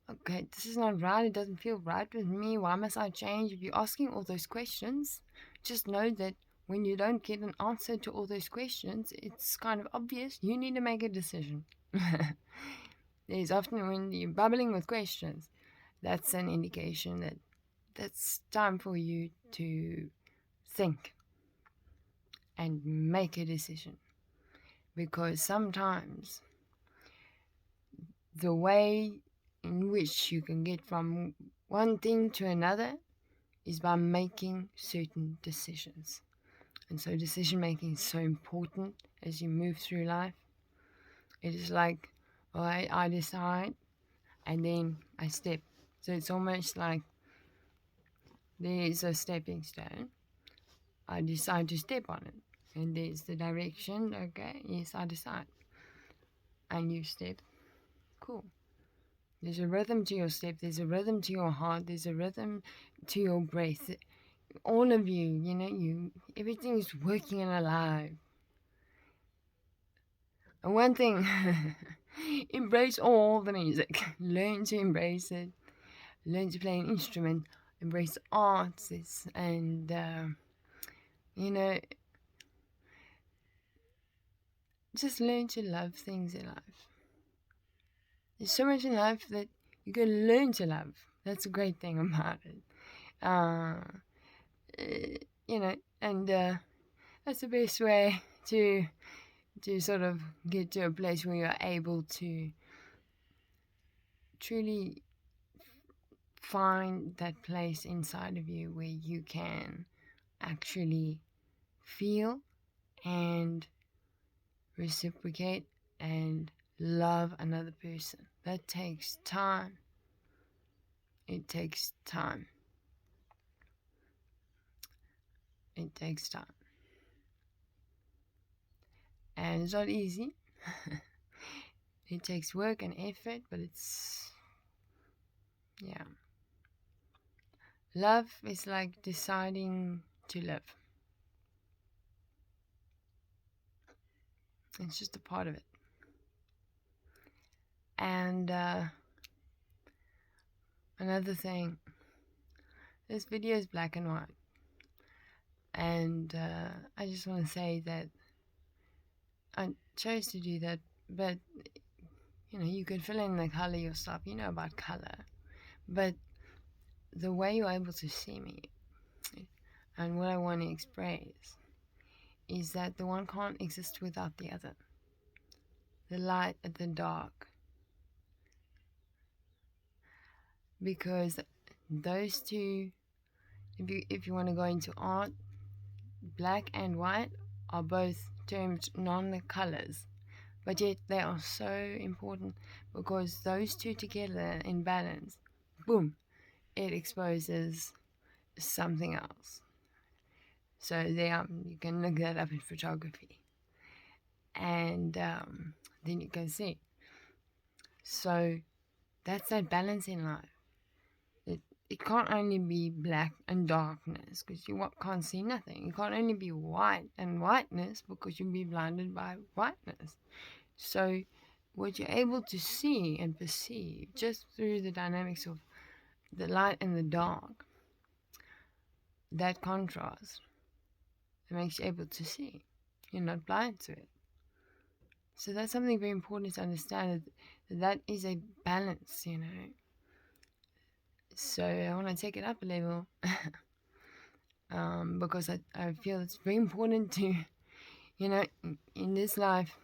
okay, this is not right. It doesn't feel right with me. Why must I change? If you're asking all those questions, just know that when you don't get an answer to all those questions, it's kind of obvious. You need to make a decision. There's often when you're bubbling with questions, that's an indication that that's time for you to think and make a decision. Because sometimes the way in which you can get from one thing to another is by making certain decisions. And so decision making is so important as you move through life. It is like, I decide and then I step. So it's almost like there's a stepping stone. I decide to step on it. And there's the direction. Okay, yes, I decide. And you step. Cool. There's a rhythm to your step. There's a rhythm to your heart. There's a rhythm to your breath. All of you, everything is working and alive. And one thing, embrace all the music. Learn to embrace it. Learn to play an instrument. Embrace the arts. And, just learn to love things in life. There's so much in life that you can learn to love. That's a great thing about it. And that's the best way to sort of get to a place where you're able to truly find that place inside of you where you can actually feel and reciprocate and love another person. That takes time. It takes time. It takes time. And it's not easy. It takes work and effort, but yeah. Love is like deciding to live. It's just a part of it. And another thing, this video is black and white. And I just want to say that I chose to do that, but you can fill in the color yourself. You know about color. But the way you're able to see me and what I want to express is that the one can't exist without the other. The light and the dark. Because those two, if you want to go into art, black and white are both termed non-colors, but yet they are so important because those two together in balance, boom, it exposes something else. So there, you can look that up in photography, and then you can see. So that's that balance in life. It can't only be black and darkness because you can't see nothing. It can't only be white and whiteness because you'll be blinded by whiteness. So what you're able to see and perceive just through the dynamics of the light and the dark, that contrast, it makes you able to see. You're not blind to it. So that's something very important to understand, that is a balance, So I want to take it up a level because I feel it's very important to, in this life,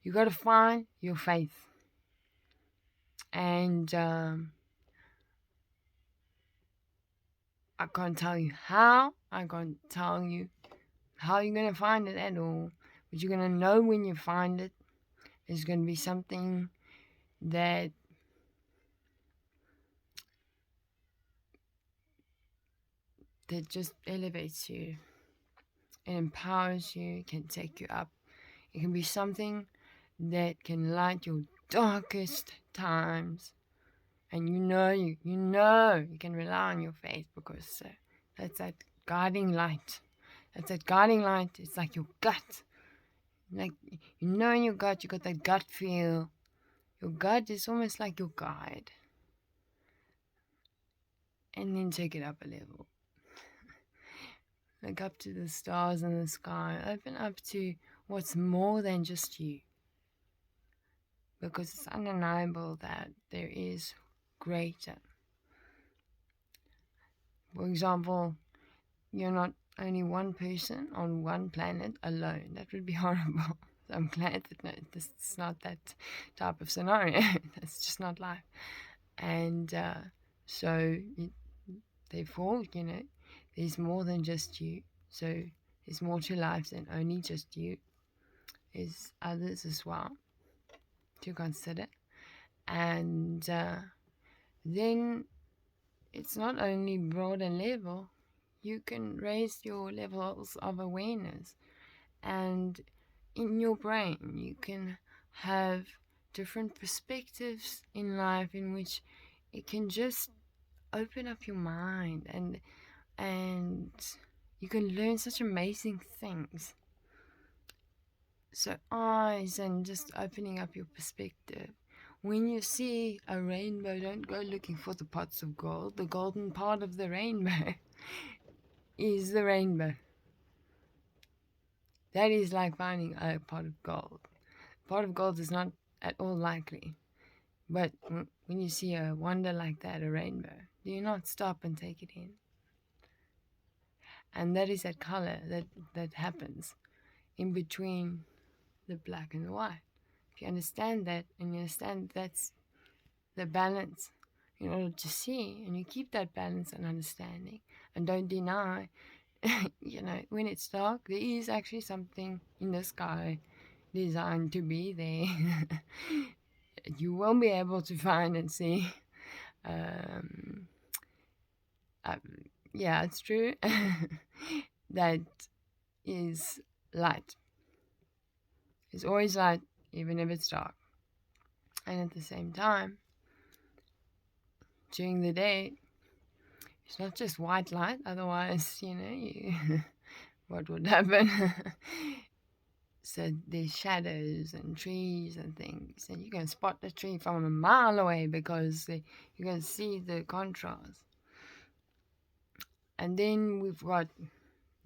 you got to find your faith. And I can't tell you how. I can't tell you how you're going to find it at all. But you're going to know when you find it. It's going to be something that just elevates you. It empowers you. It can take you up. It can be something that can light your darkest times. And you can rely on your faith because that's that guiding light. That's that guiding light. It's like your gut. Like, in your gut, you got that gut feel. Your gut is almost like your guide. And then take it up a level. Look up to the stars in the sky. Open up to what's more than just you. Because it's undeniable that there is greater. For example, you're not only one person on one planet alone. That would be horrible. So I'm glad that this is not that type of scenario. That's just not life. And therefore, there's more than just you. So there's more to life than only just you. There's others as well to consider. And then it's not only broad and level. You can raise your levels of awareness, and in your brain you can have different perspectives in life in which it can just open up your mind, and you can learn such amazing things. So eyes and just opening up your perspective. When you see a rainbow, don't go looking for the pots of gold. The golden part of the rainbow is the rainbow. That is like finding a pot of gold. A pot of gold is not at all likely. But when you see a wonder like that, a rainbow, do you not stop and take it in? And that is that color that happens in between the black and the white. If you understand that, and you understand that's the balance in order to see, and you keep that balance and understanding, and don't deny. When it's dark, there is actually something in the sky designed to be there. You won't be able to find and see. Um, uh, yeah, it's true. That is light. It's always light, even if it's dark. And at the same time, during the day, it's not just white light. Otherwise, what would happen? So there's shadows and trees and things, and you can spot the tree from a mile away because you can see the contrast. And then we've got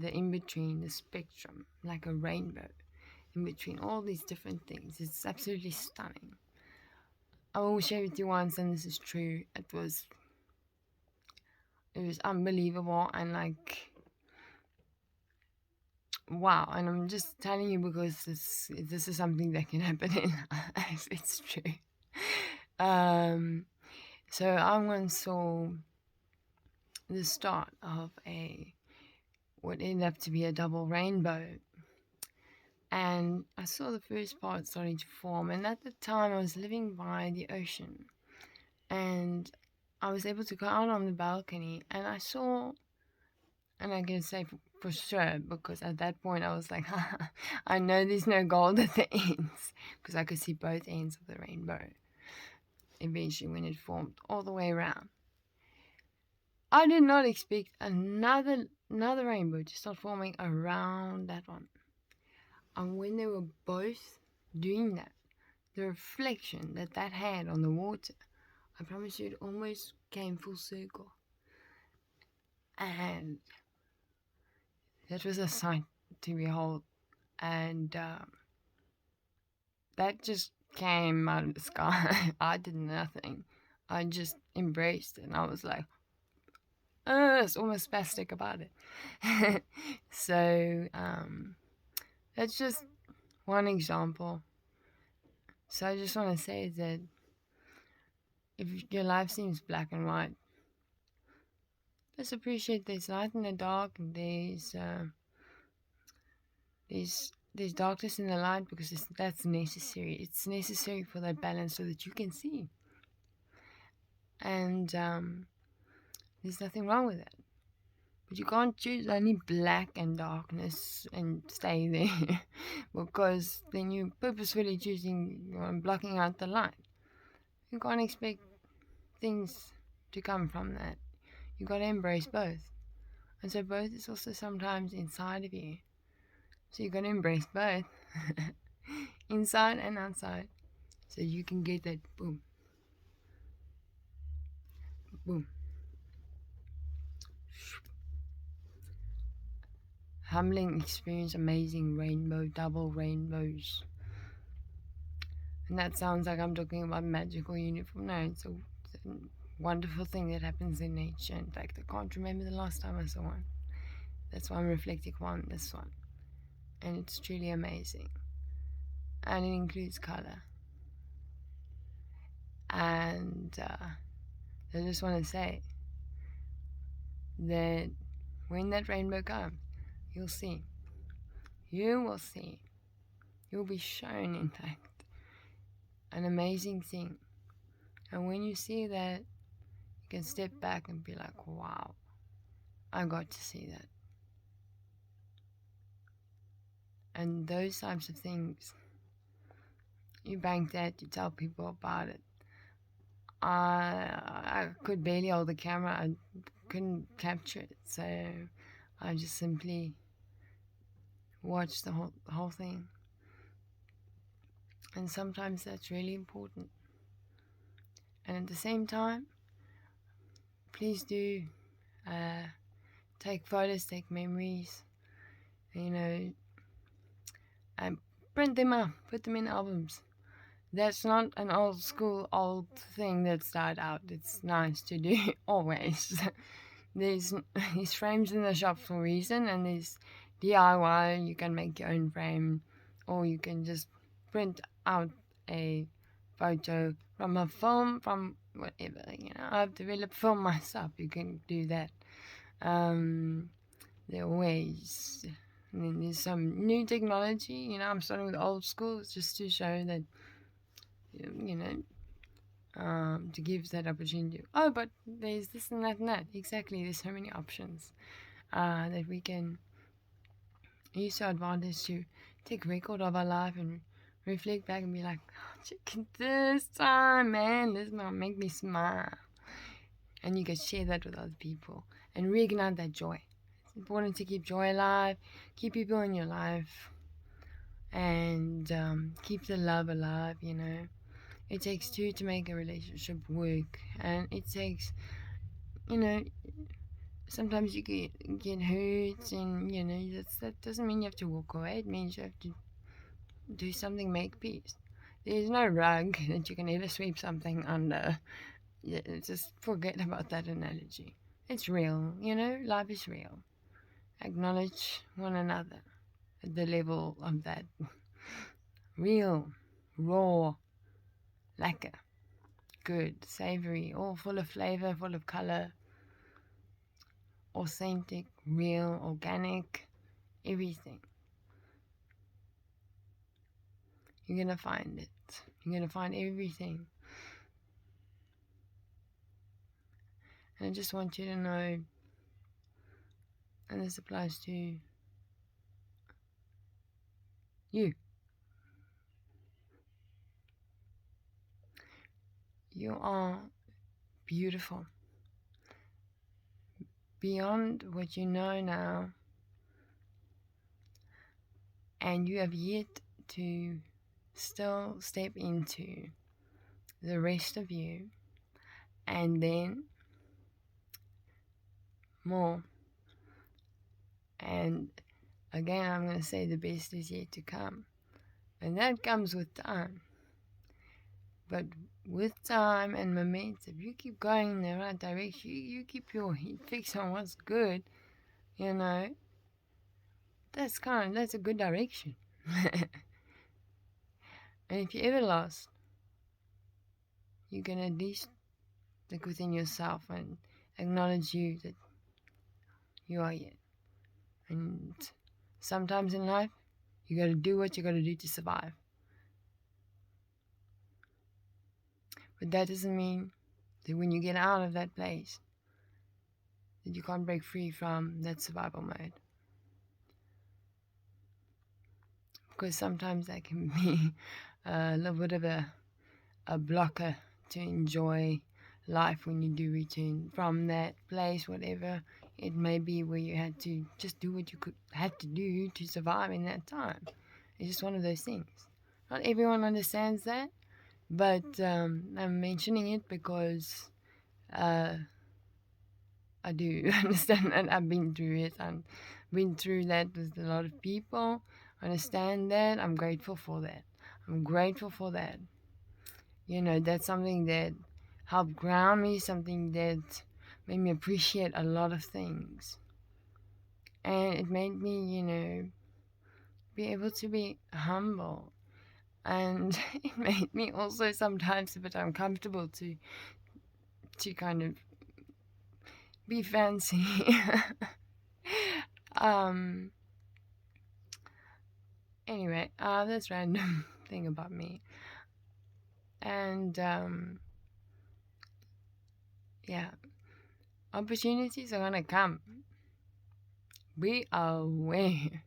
the in-between, the spectrum, like a rainbow in between all these different things. It's absolutely stunning. I will share with you once, and this is true. It was unbelievable, and like, wow. And I'm just telling you because this is something that can happen in life. It's true. So I once saw the start of what ended up to be a double rainbow. And I saw the first part starting to form. And at the time, I was living by the ocean. And I was able to go out on the balcony. And I saw, and I can say for sure, because at that point I was like, I know there's no gold at the ends. Because I could see both ends of the rainbow. Eventually, when it formed all the way around. I did not expect another rainbow to start forming around that one. And when they were both doing that, the reflection that had on the water, I promise you, it almost came full circle. And that was a sight to behold. And that just came out of the sky. I did nothing. I just embraced it. And I was like, it's almost spastic about it. So that's just one example. So I just want to say that if your life seems black and white, just appreciate there's light in the dark, and there's darkness in the light, because that's necessary. It's necessary for that balance so that you can see. And there's nothing wrong with that. But you can't choose only black and darkness and stay there because then you're purposefully choosing and blocking out the light. You can't expect things to come from that. You got to embrace both. And so both is also sometimes inside of you. So you got to embrace both, inside and outside, so you can get that boom, boom. Humbling experience, amazing rainbow, double rainbows. And that sounds like I'm talking about magical uniform. No, it's a wonderful thing that happens in nature. In fact, I can't remember the last time I saw one. That's why I'm reflecting on this one. And it's truly amazing. And it includes color. And I just want to say that when that rainbow comes, you'll see. You will see. You'll be shown, in fact, an amazing thing. And when you see that, you can step back and be like, wow, I got to see that. And those types of things, you bank that, you tell people about it. I could barely hold the camera. I couldn't capture it. So I just simply watched the whole thing. And sometimes that's really important. And at the same time, please do take photos, take memories, and print them out, put them in albums. That's not an old thing that's died out. It's nice to do always. There's frames in the shop for a reason, and there's DIY. You can make your own frame, or you can just print out a photo from a film from whatever, I've developed film myself. You can do that. There are ways. And then there's some new technology. I'm starting with old school just to show that, to give that opportunity. Oh, but there's this and that and that. Exactly. There's so many options that we can use our advantage to take record of our life and reflect back and be like, oh, check this time, man. This might make me smile. And you can share that with other people and reignite that joy. It's important to keep joy alive, keep people in your life, and keep the love alive, It takes two to make a relationship work, and it takes, sometimes you get hurt, and that doesn't mean you have to walk away. It means you have to do something, make peace. There's no rug that you can ever sweep something under. Just forget about that analogy. It's real, life is real. Acknowledge one another at the level of that. Real, raw, lekker, good, savory, all full of flavor, full of color, authentic, real, organic, everything. You're going to find it. You're going to find everything. And I just want you to know, and this applies to you. You are beautiful. Beyond what you know now, and you have yet to still step into the rest of you, and then more. And again, I'm going to say the best is yet to come, and that comes with time. But with time and momentum, you keep going in the right direction, you keep your heat fixed on what's good, that's a good direction. And if you're ever lost, you can at least look within yourself and acknowledge that you are here. And sometimes in life, you got to do what you got to do to survive. But that doesn't mean that when you get out of that place, that you can't break free from that survival mode. Because sometimes that can be a little bit of a blocker to enjoy life when you do return from that place, whatever it may be, where you had to just do what you had to do to survive in that time. It's just one of those things. Not everyone understands that, but I'm mentioning it because I do understand that. I've been through it and been through that with a lot of people. I understand that. I'm grateful for that. That's something that helped ground me, something that made me appreciate a lot of things. And it made me, be able to be humble. And it made me also sometimes a bit uncomfortable to kind of be fancy. Anyway, that's random thing about me. And yeah, opportunities are gonna come. Be aware.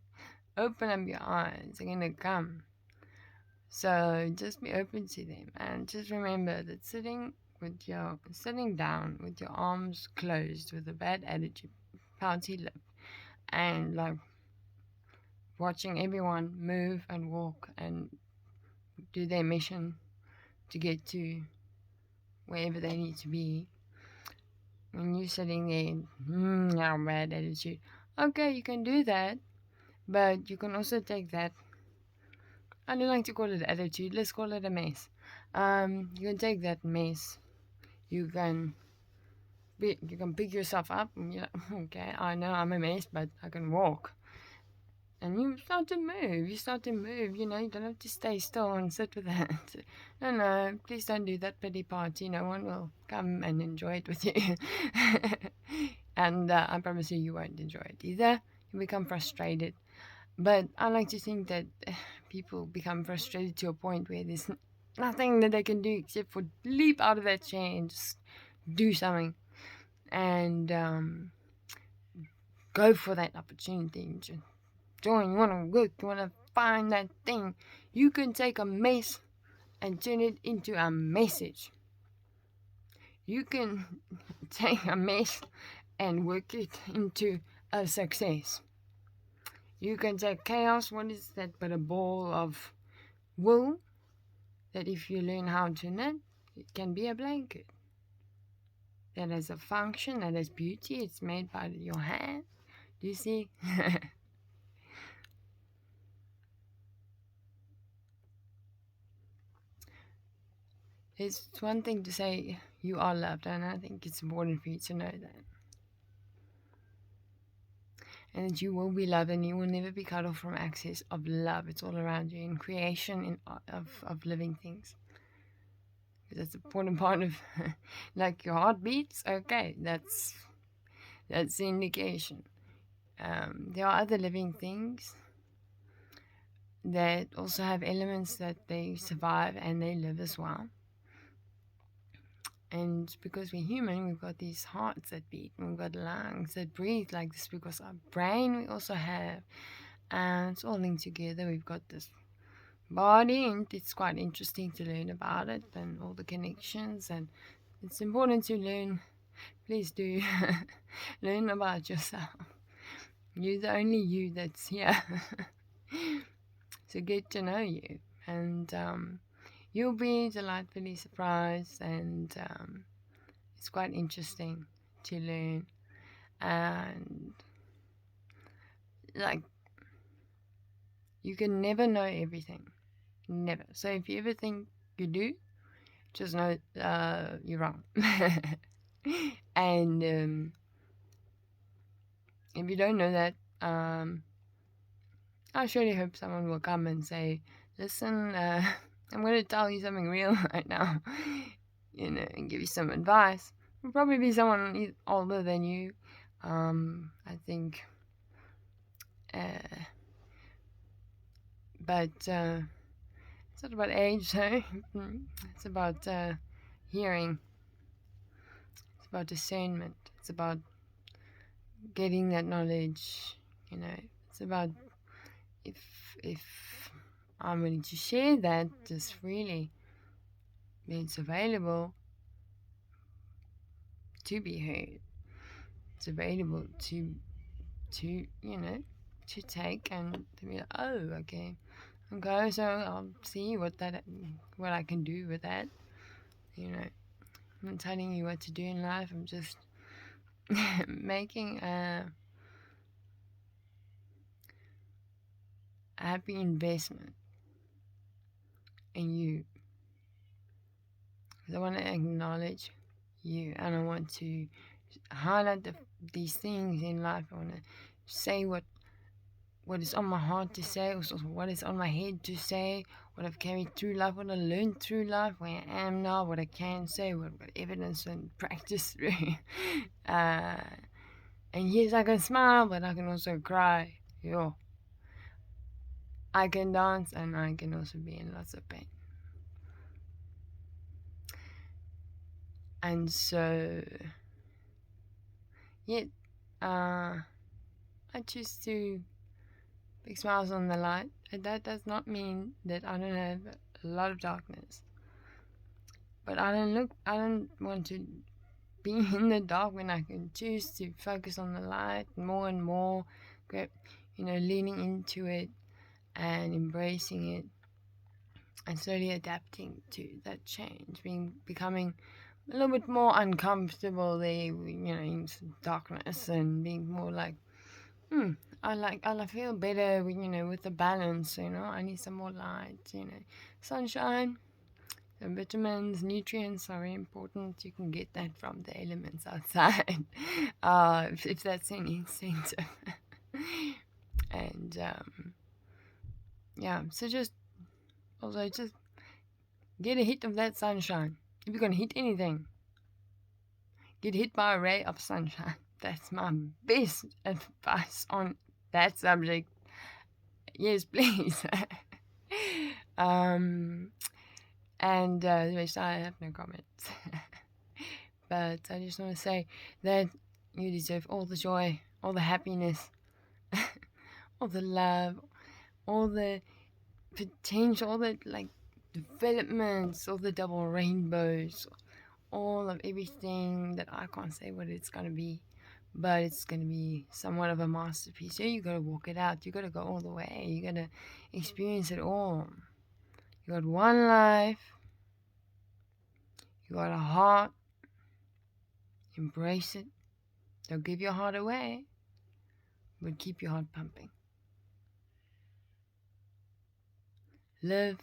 Open up your eyes. They're gonna come. So just be open to them, and just remember that sitting down with your arms closed, with a bad attitude, pouty lip, and like watching everyone move and walk and do their mission to get to wherever they need to be. When you're sitting there, bad attitude. Okay, you can do that, but you can also take that. I don't like to call it attitude. Let's call it a mess. You can take that mess. You can pick yourself up and you're like, okay, I know I'm a mess, but I can walk. And you start to move. You start to move. You don't have to stay still and sit with that. No, please don't do that pity party. No one will come and enjoy it with you. And I promise you won't enjoy it either. You become frustrated. But I like to think that people become frustrated to a point where there's nothing that they can do except for leap out of that chair and just do something. And go for that opportunity. Join, you want to work, you want to find that thing. You can take a mess and turn it into a message. You can take a mess and work it into a success. You can take chaos, what is that but a ball of wool, that if you learn how to knit, it can be a blanket. That has a function, that has beauty, it's made by your hand. Do you see? It's one thing to say you are loved, and I think it's important for you to know that. And that you will be loved, and you will never be cut off from access of love. It's all around you in creation of living things. That's an important part of, like your heart beats. Okay, that's the indication. There are other living things that also have elements that they survive and they live as well. And because we're human, we've got these hearts that beat, and we've got lungs that breathe like this because our brain we also have, and it's all linked together. We've got this body, and it's quite interesting to learn about it and all the connections, and it's important to learn. Please do learn about yourself. You're the only you that's here. So get to know you, and you'll be delightfully surprised, and it's quite interesting to learn. And like, you can never know everything, never. So if you ever think you do, just know you're wrong. And if you don't know that, I surely hope someone will come and say, listen, I'm going to tell you something real right now, and give you some advice. It'll probably be someone older than you. I think, but it's not about age, though. It's about hearing. It's about discernment. It's about getting that knowledge. It's about if I'm willing to share that just freely, it's available to be heard. It's available to take and to be like, oh, okay, so I'll see what I can do with that. I'm not telling you what to do in life. I'm just making a happy investment in you. I want to acknowledge you, and I want to highlight these things in life. I want to say what is on my heart to say, also what is on my head to say, what I've carried through life, what I learned through life, where I am now, what I can say, what I've got evidence and practice through. And yes, I can smile, but I can also cry. I can dance, and I can also be in lots of pain. And so, yet, I choose to big smiles on the light. And that does not mean that I don't have a lot of darkness. But I don't want to be in the dark when I can choose to focus on the light more and more, leaning into it and embracing it, and slowly adapting to that change, becoming a little bit more uncomfortable there, in darkness, and being more like, I feel better, with the balance, I need some more light, sunshine, the vitamins, nutrients are very important. You can get that from the elements outside, if that's any sense. And yeah, so just also just get a hit of that sunshine. If you're gonna hit anything, get hit by a ray of sunshine. That's my best advice on that subject. Yes, please. And the rest I have no comments. But I just want to say that you deserve all the joy, all the happiness, all the love, all the potential, all the like developments, all the double rainbows, all of everything that I can't say what it's gonna be, but it's gonna be somewhat of a masterpiece. So you gotta walk it out. You gotta go all the way. You gotta experience it all. You got one life. You got a heart. Embrace it. Don't give your heart away, but keep your heart pumping. Live,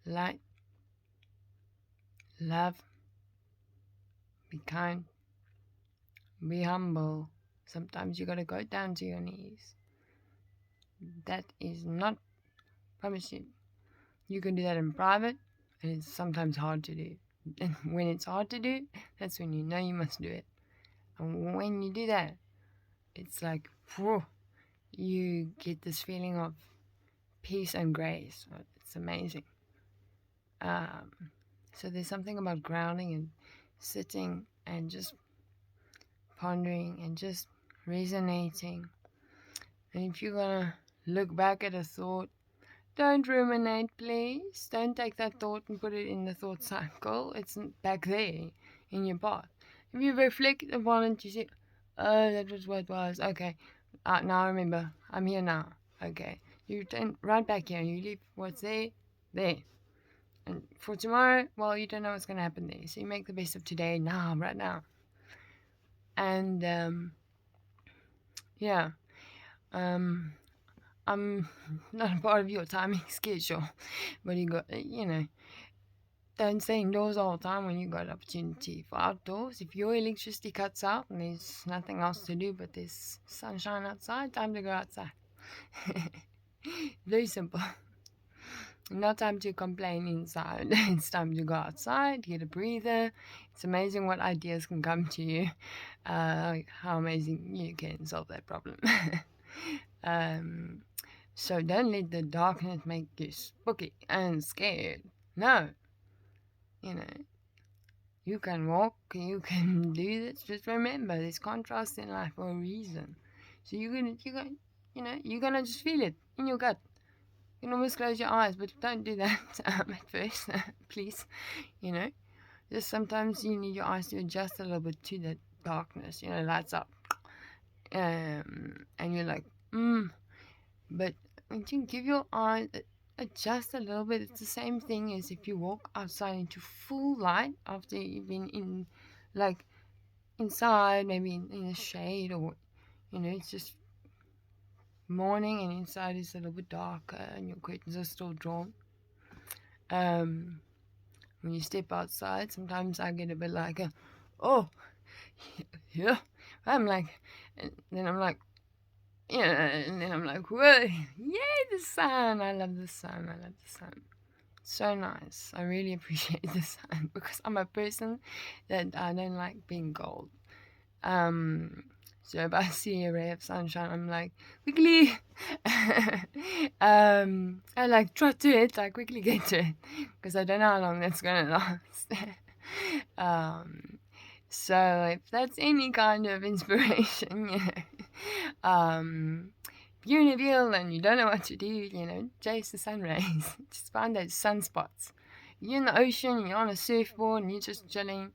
light, love, be kind, be humble. Sometimes you gotta go down to your knees. That is not, promise you. You can do that in private, and it's sometimes hard to do. And when it's hard to do, that's when you know you must do it. And when you do that, it's like, whew, you get this feeling of peace and grace. It's amazing. So there's something about grounding and sitting and just pondering and just resonating. And if you're gonna look back at a thought, don't ruminate, please. Don't take that thought and put it in the thought cycle. It's back there in your path. If you reflect upon it, you say, oh, that was what it was. Okay, now I remember. I'm here now. Okay. You turn right back here. You leave what's there. And for tomorrow, well, you don't know what's going to happen there. So you make the best of today, now, right now. And, yeah. I'm not a part of your timing schedule, but don't stay indoors all the time when you got opportunity for outdoors. If your electricity cuts out and there's nothing else to do but there's sunshine outside, time to go outside. Very simple. Not time to complain inside. It's time to go outside, get a breather. It's amazing what ideas can come to you. How amazing you can solve that problem. So don't let the darkness make you spooky and scared. No. You can walk, you can do this. Just remember, there's contrast in life for a reason. So you're gonna just feel it in your gut. You can almost close your eyes, but don't do that at first, please. Just sometimes you need your eyes to adjust a little bit to that darkness. Lights up, and you're like, But when you give your eyes adjust a little bit, it's the same thing as if you walk outside into full light after you've been inside, maybe in the shade, or it's just morning and inside is a little bit darker and your curtains are still drawn. When you step outside, sometimes I get a bit like, oh, yeah. And then I'm like, and then I'm like, whoa, yay, the sun. I love the sun. So nice. I really appreciate the sun because I'm a person that I don't like being cold. So if I see a ray of sunshine, I'm like, quickly. I trot to it. I quickly get to it because I don't know how long that's gonna last. So if that's any kind of inspiration, if you're in a field and you don't know what to do, chase the sun rays. Just find those sunspots. You're in the ocean, you're on a surfboard, and you're just chilling.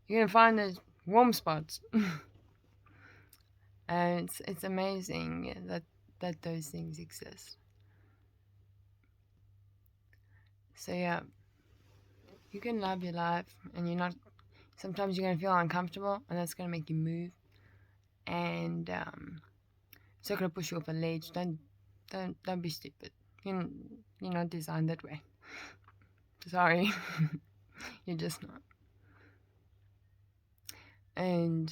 You're gonna find those warm spots. And it's amazing that those things exist. So yeah, you can love your life, and sometimes you're gonna feel uncomfortable, and that's gonna make you move. And it's not gonna push you off a ledge. Don't be stupid. You're not designed that way. Sorry, you're just not. And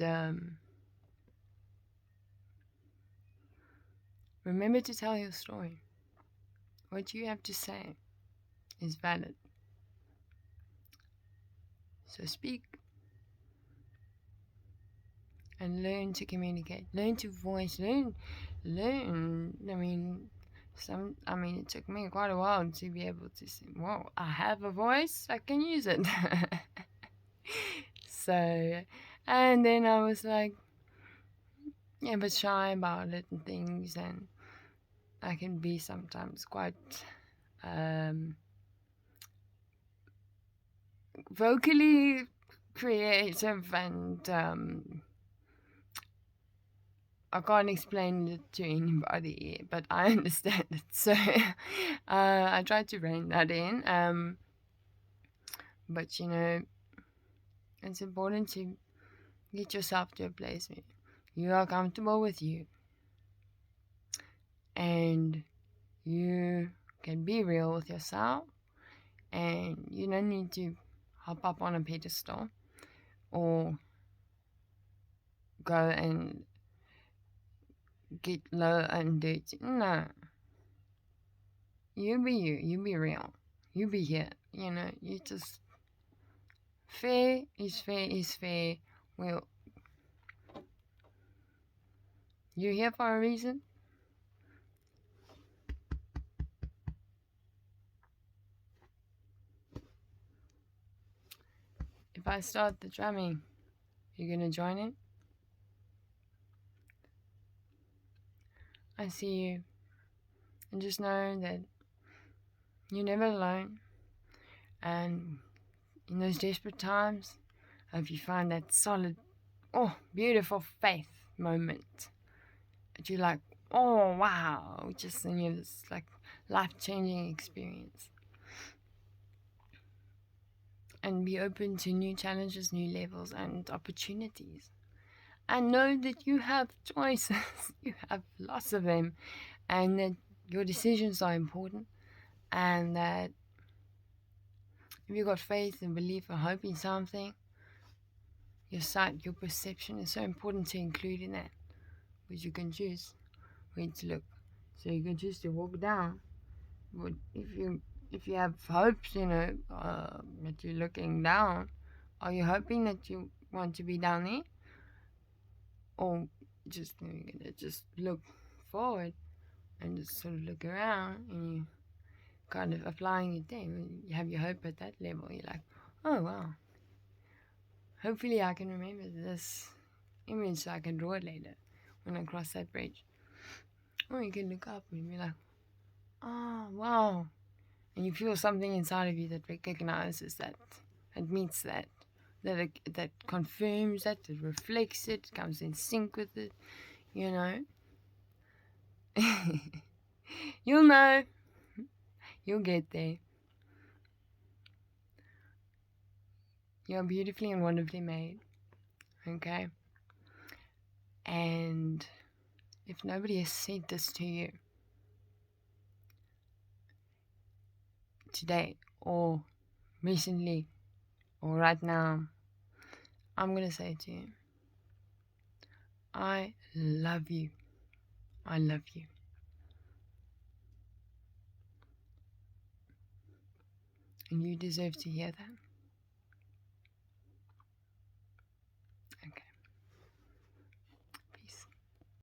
Remember to tell your story. What you have to say is valid. So speak and learn to communicate. Learn to voice. Learn. It took me quite a while to be able to say, "Whoa, I have a voice. I can use it." So, and then I was like, yeah, but shy about it and things, and I can be sometimes quite vocally creative, and I can't explain it to anybody, but I understand it. So I tried to rein that in. But it's important to get yourself to a place where you are comfortable with you, and you can be real with yourself, and you don't need to hop up on a pedestal or go and get low and dirty. No. You be you. You be real. You be here. You just... Fair is fair is fair. Well, you're here for a reason. If I start the drumming, you're gonna join in? I see you. And just know that you're never alone. And in those desperate times, I hope you find that solid, beautiful faith moment. That you're like, oh wow, just this like life-changing experience. And be open to new challenges, new levels, and opportunities. And know that you have choices. You have lots of them. And that your decisions are important. And that if you've got faith and belief and hope in something, your sight, your perception is so important to include in that. Because you can choose where to look. So you can choose to walk down. But if you have hopes, that you're looking down, are you hoping that you want to be down there? Or just you're gonna just look forward and just sort of look around, and you kind of applying it there. When you have your hope at that level, you're like, oh wow, hopefully I can remember this image so I can draw it later when I cross that bridge. Or you can look up and be like, oh wow, and you feel something inside of you that recognizes that, and meets that confirms that, it reflects it, comes in sync with it, You'll know. You'll get there. You're beautifully and wonderfully made. Okay? And if nobody has said this to you today, or recently, or right now, I'm going to say to you, I love you. I love you. And you deserve to hear that.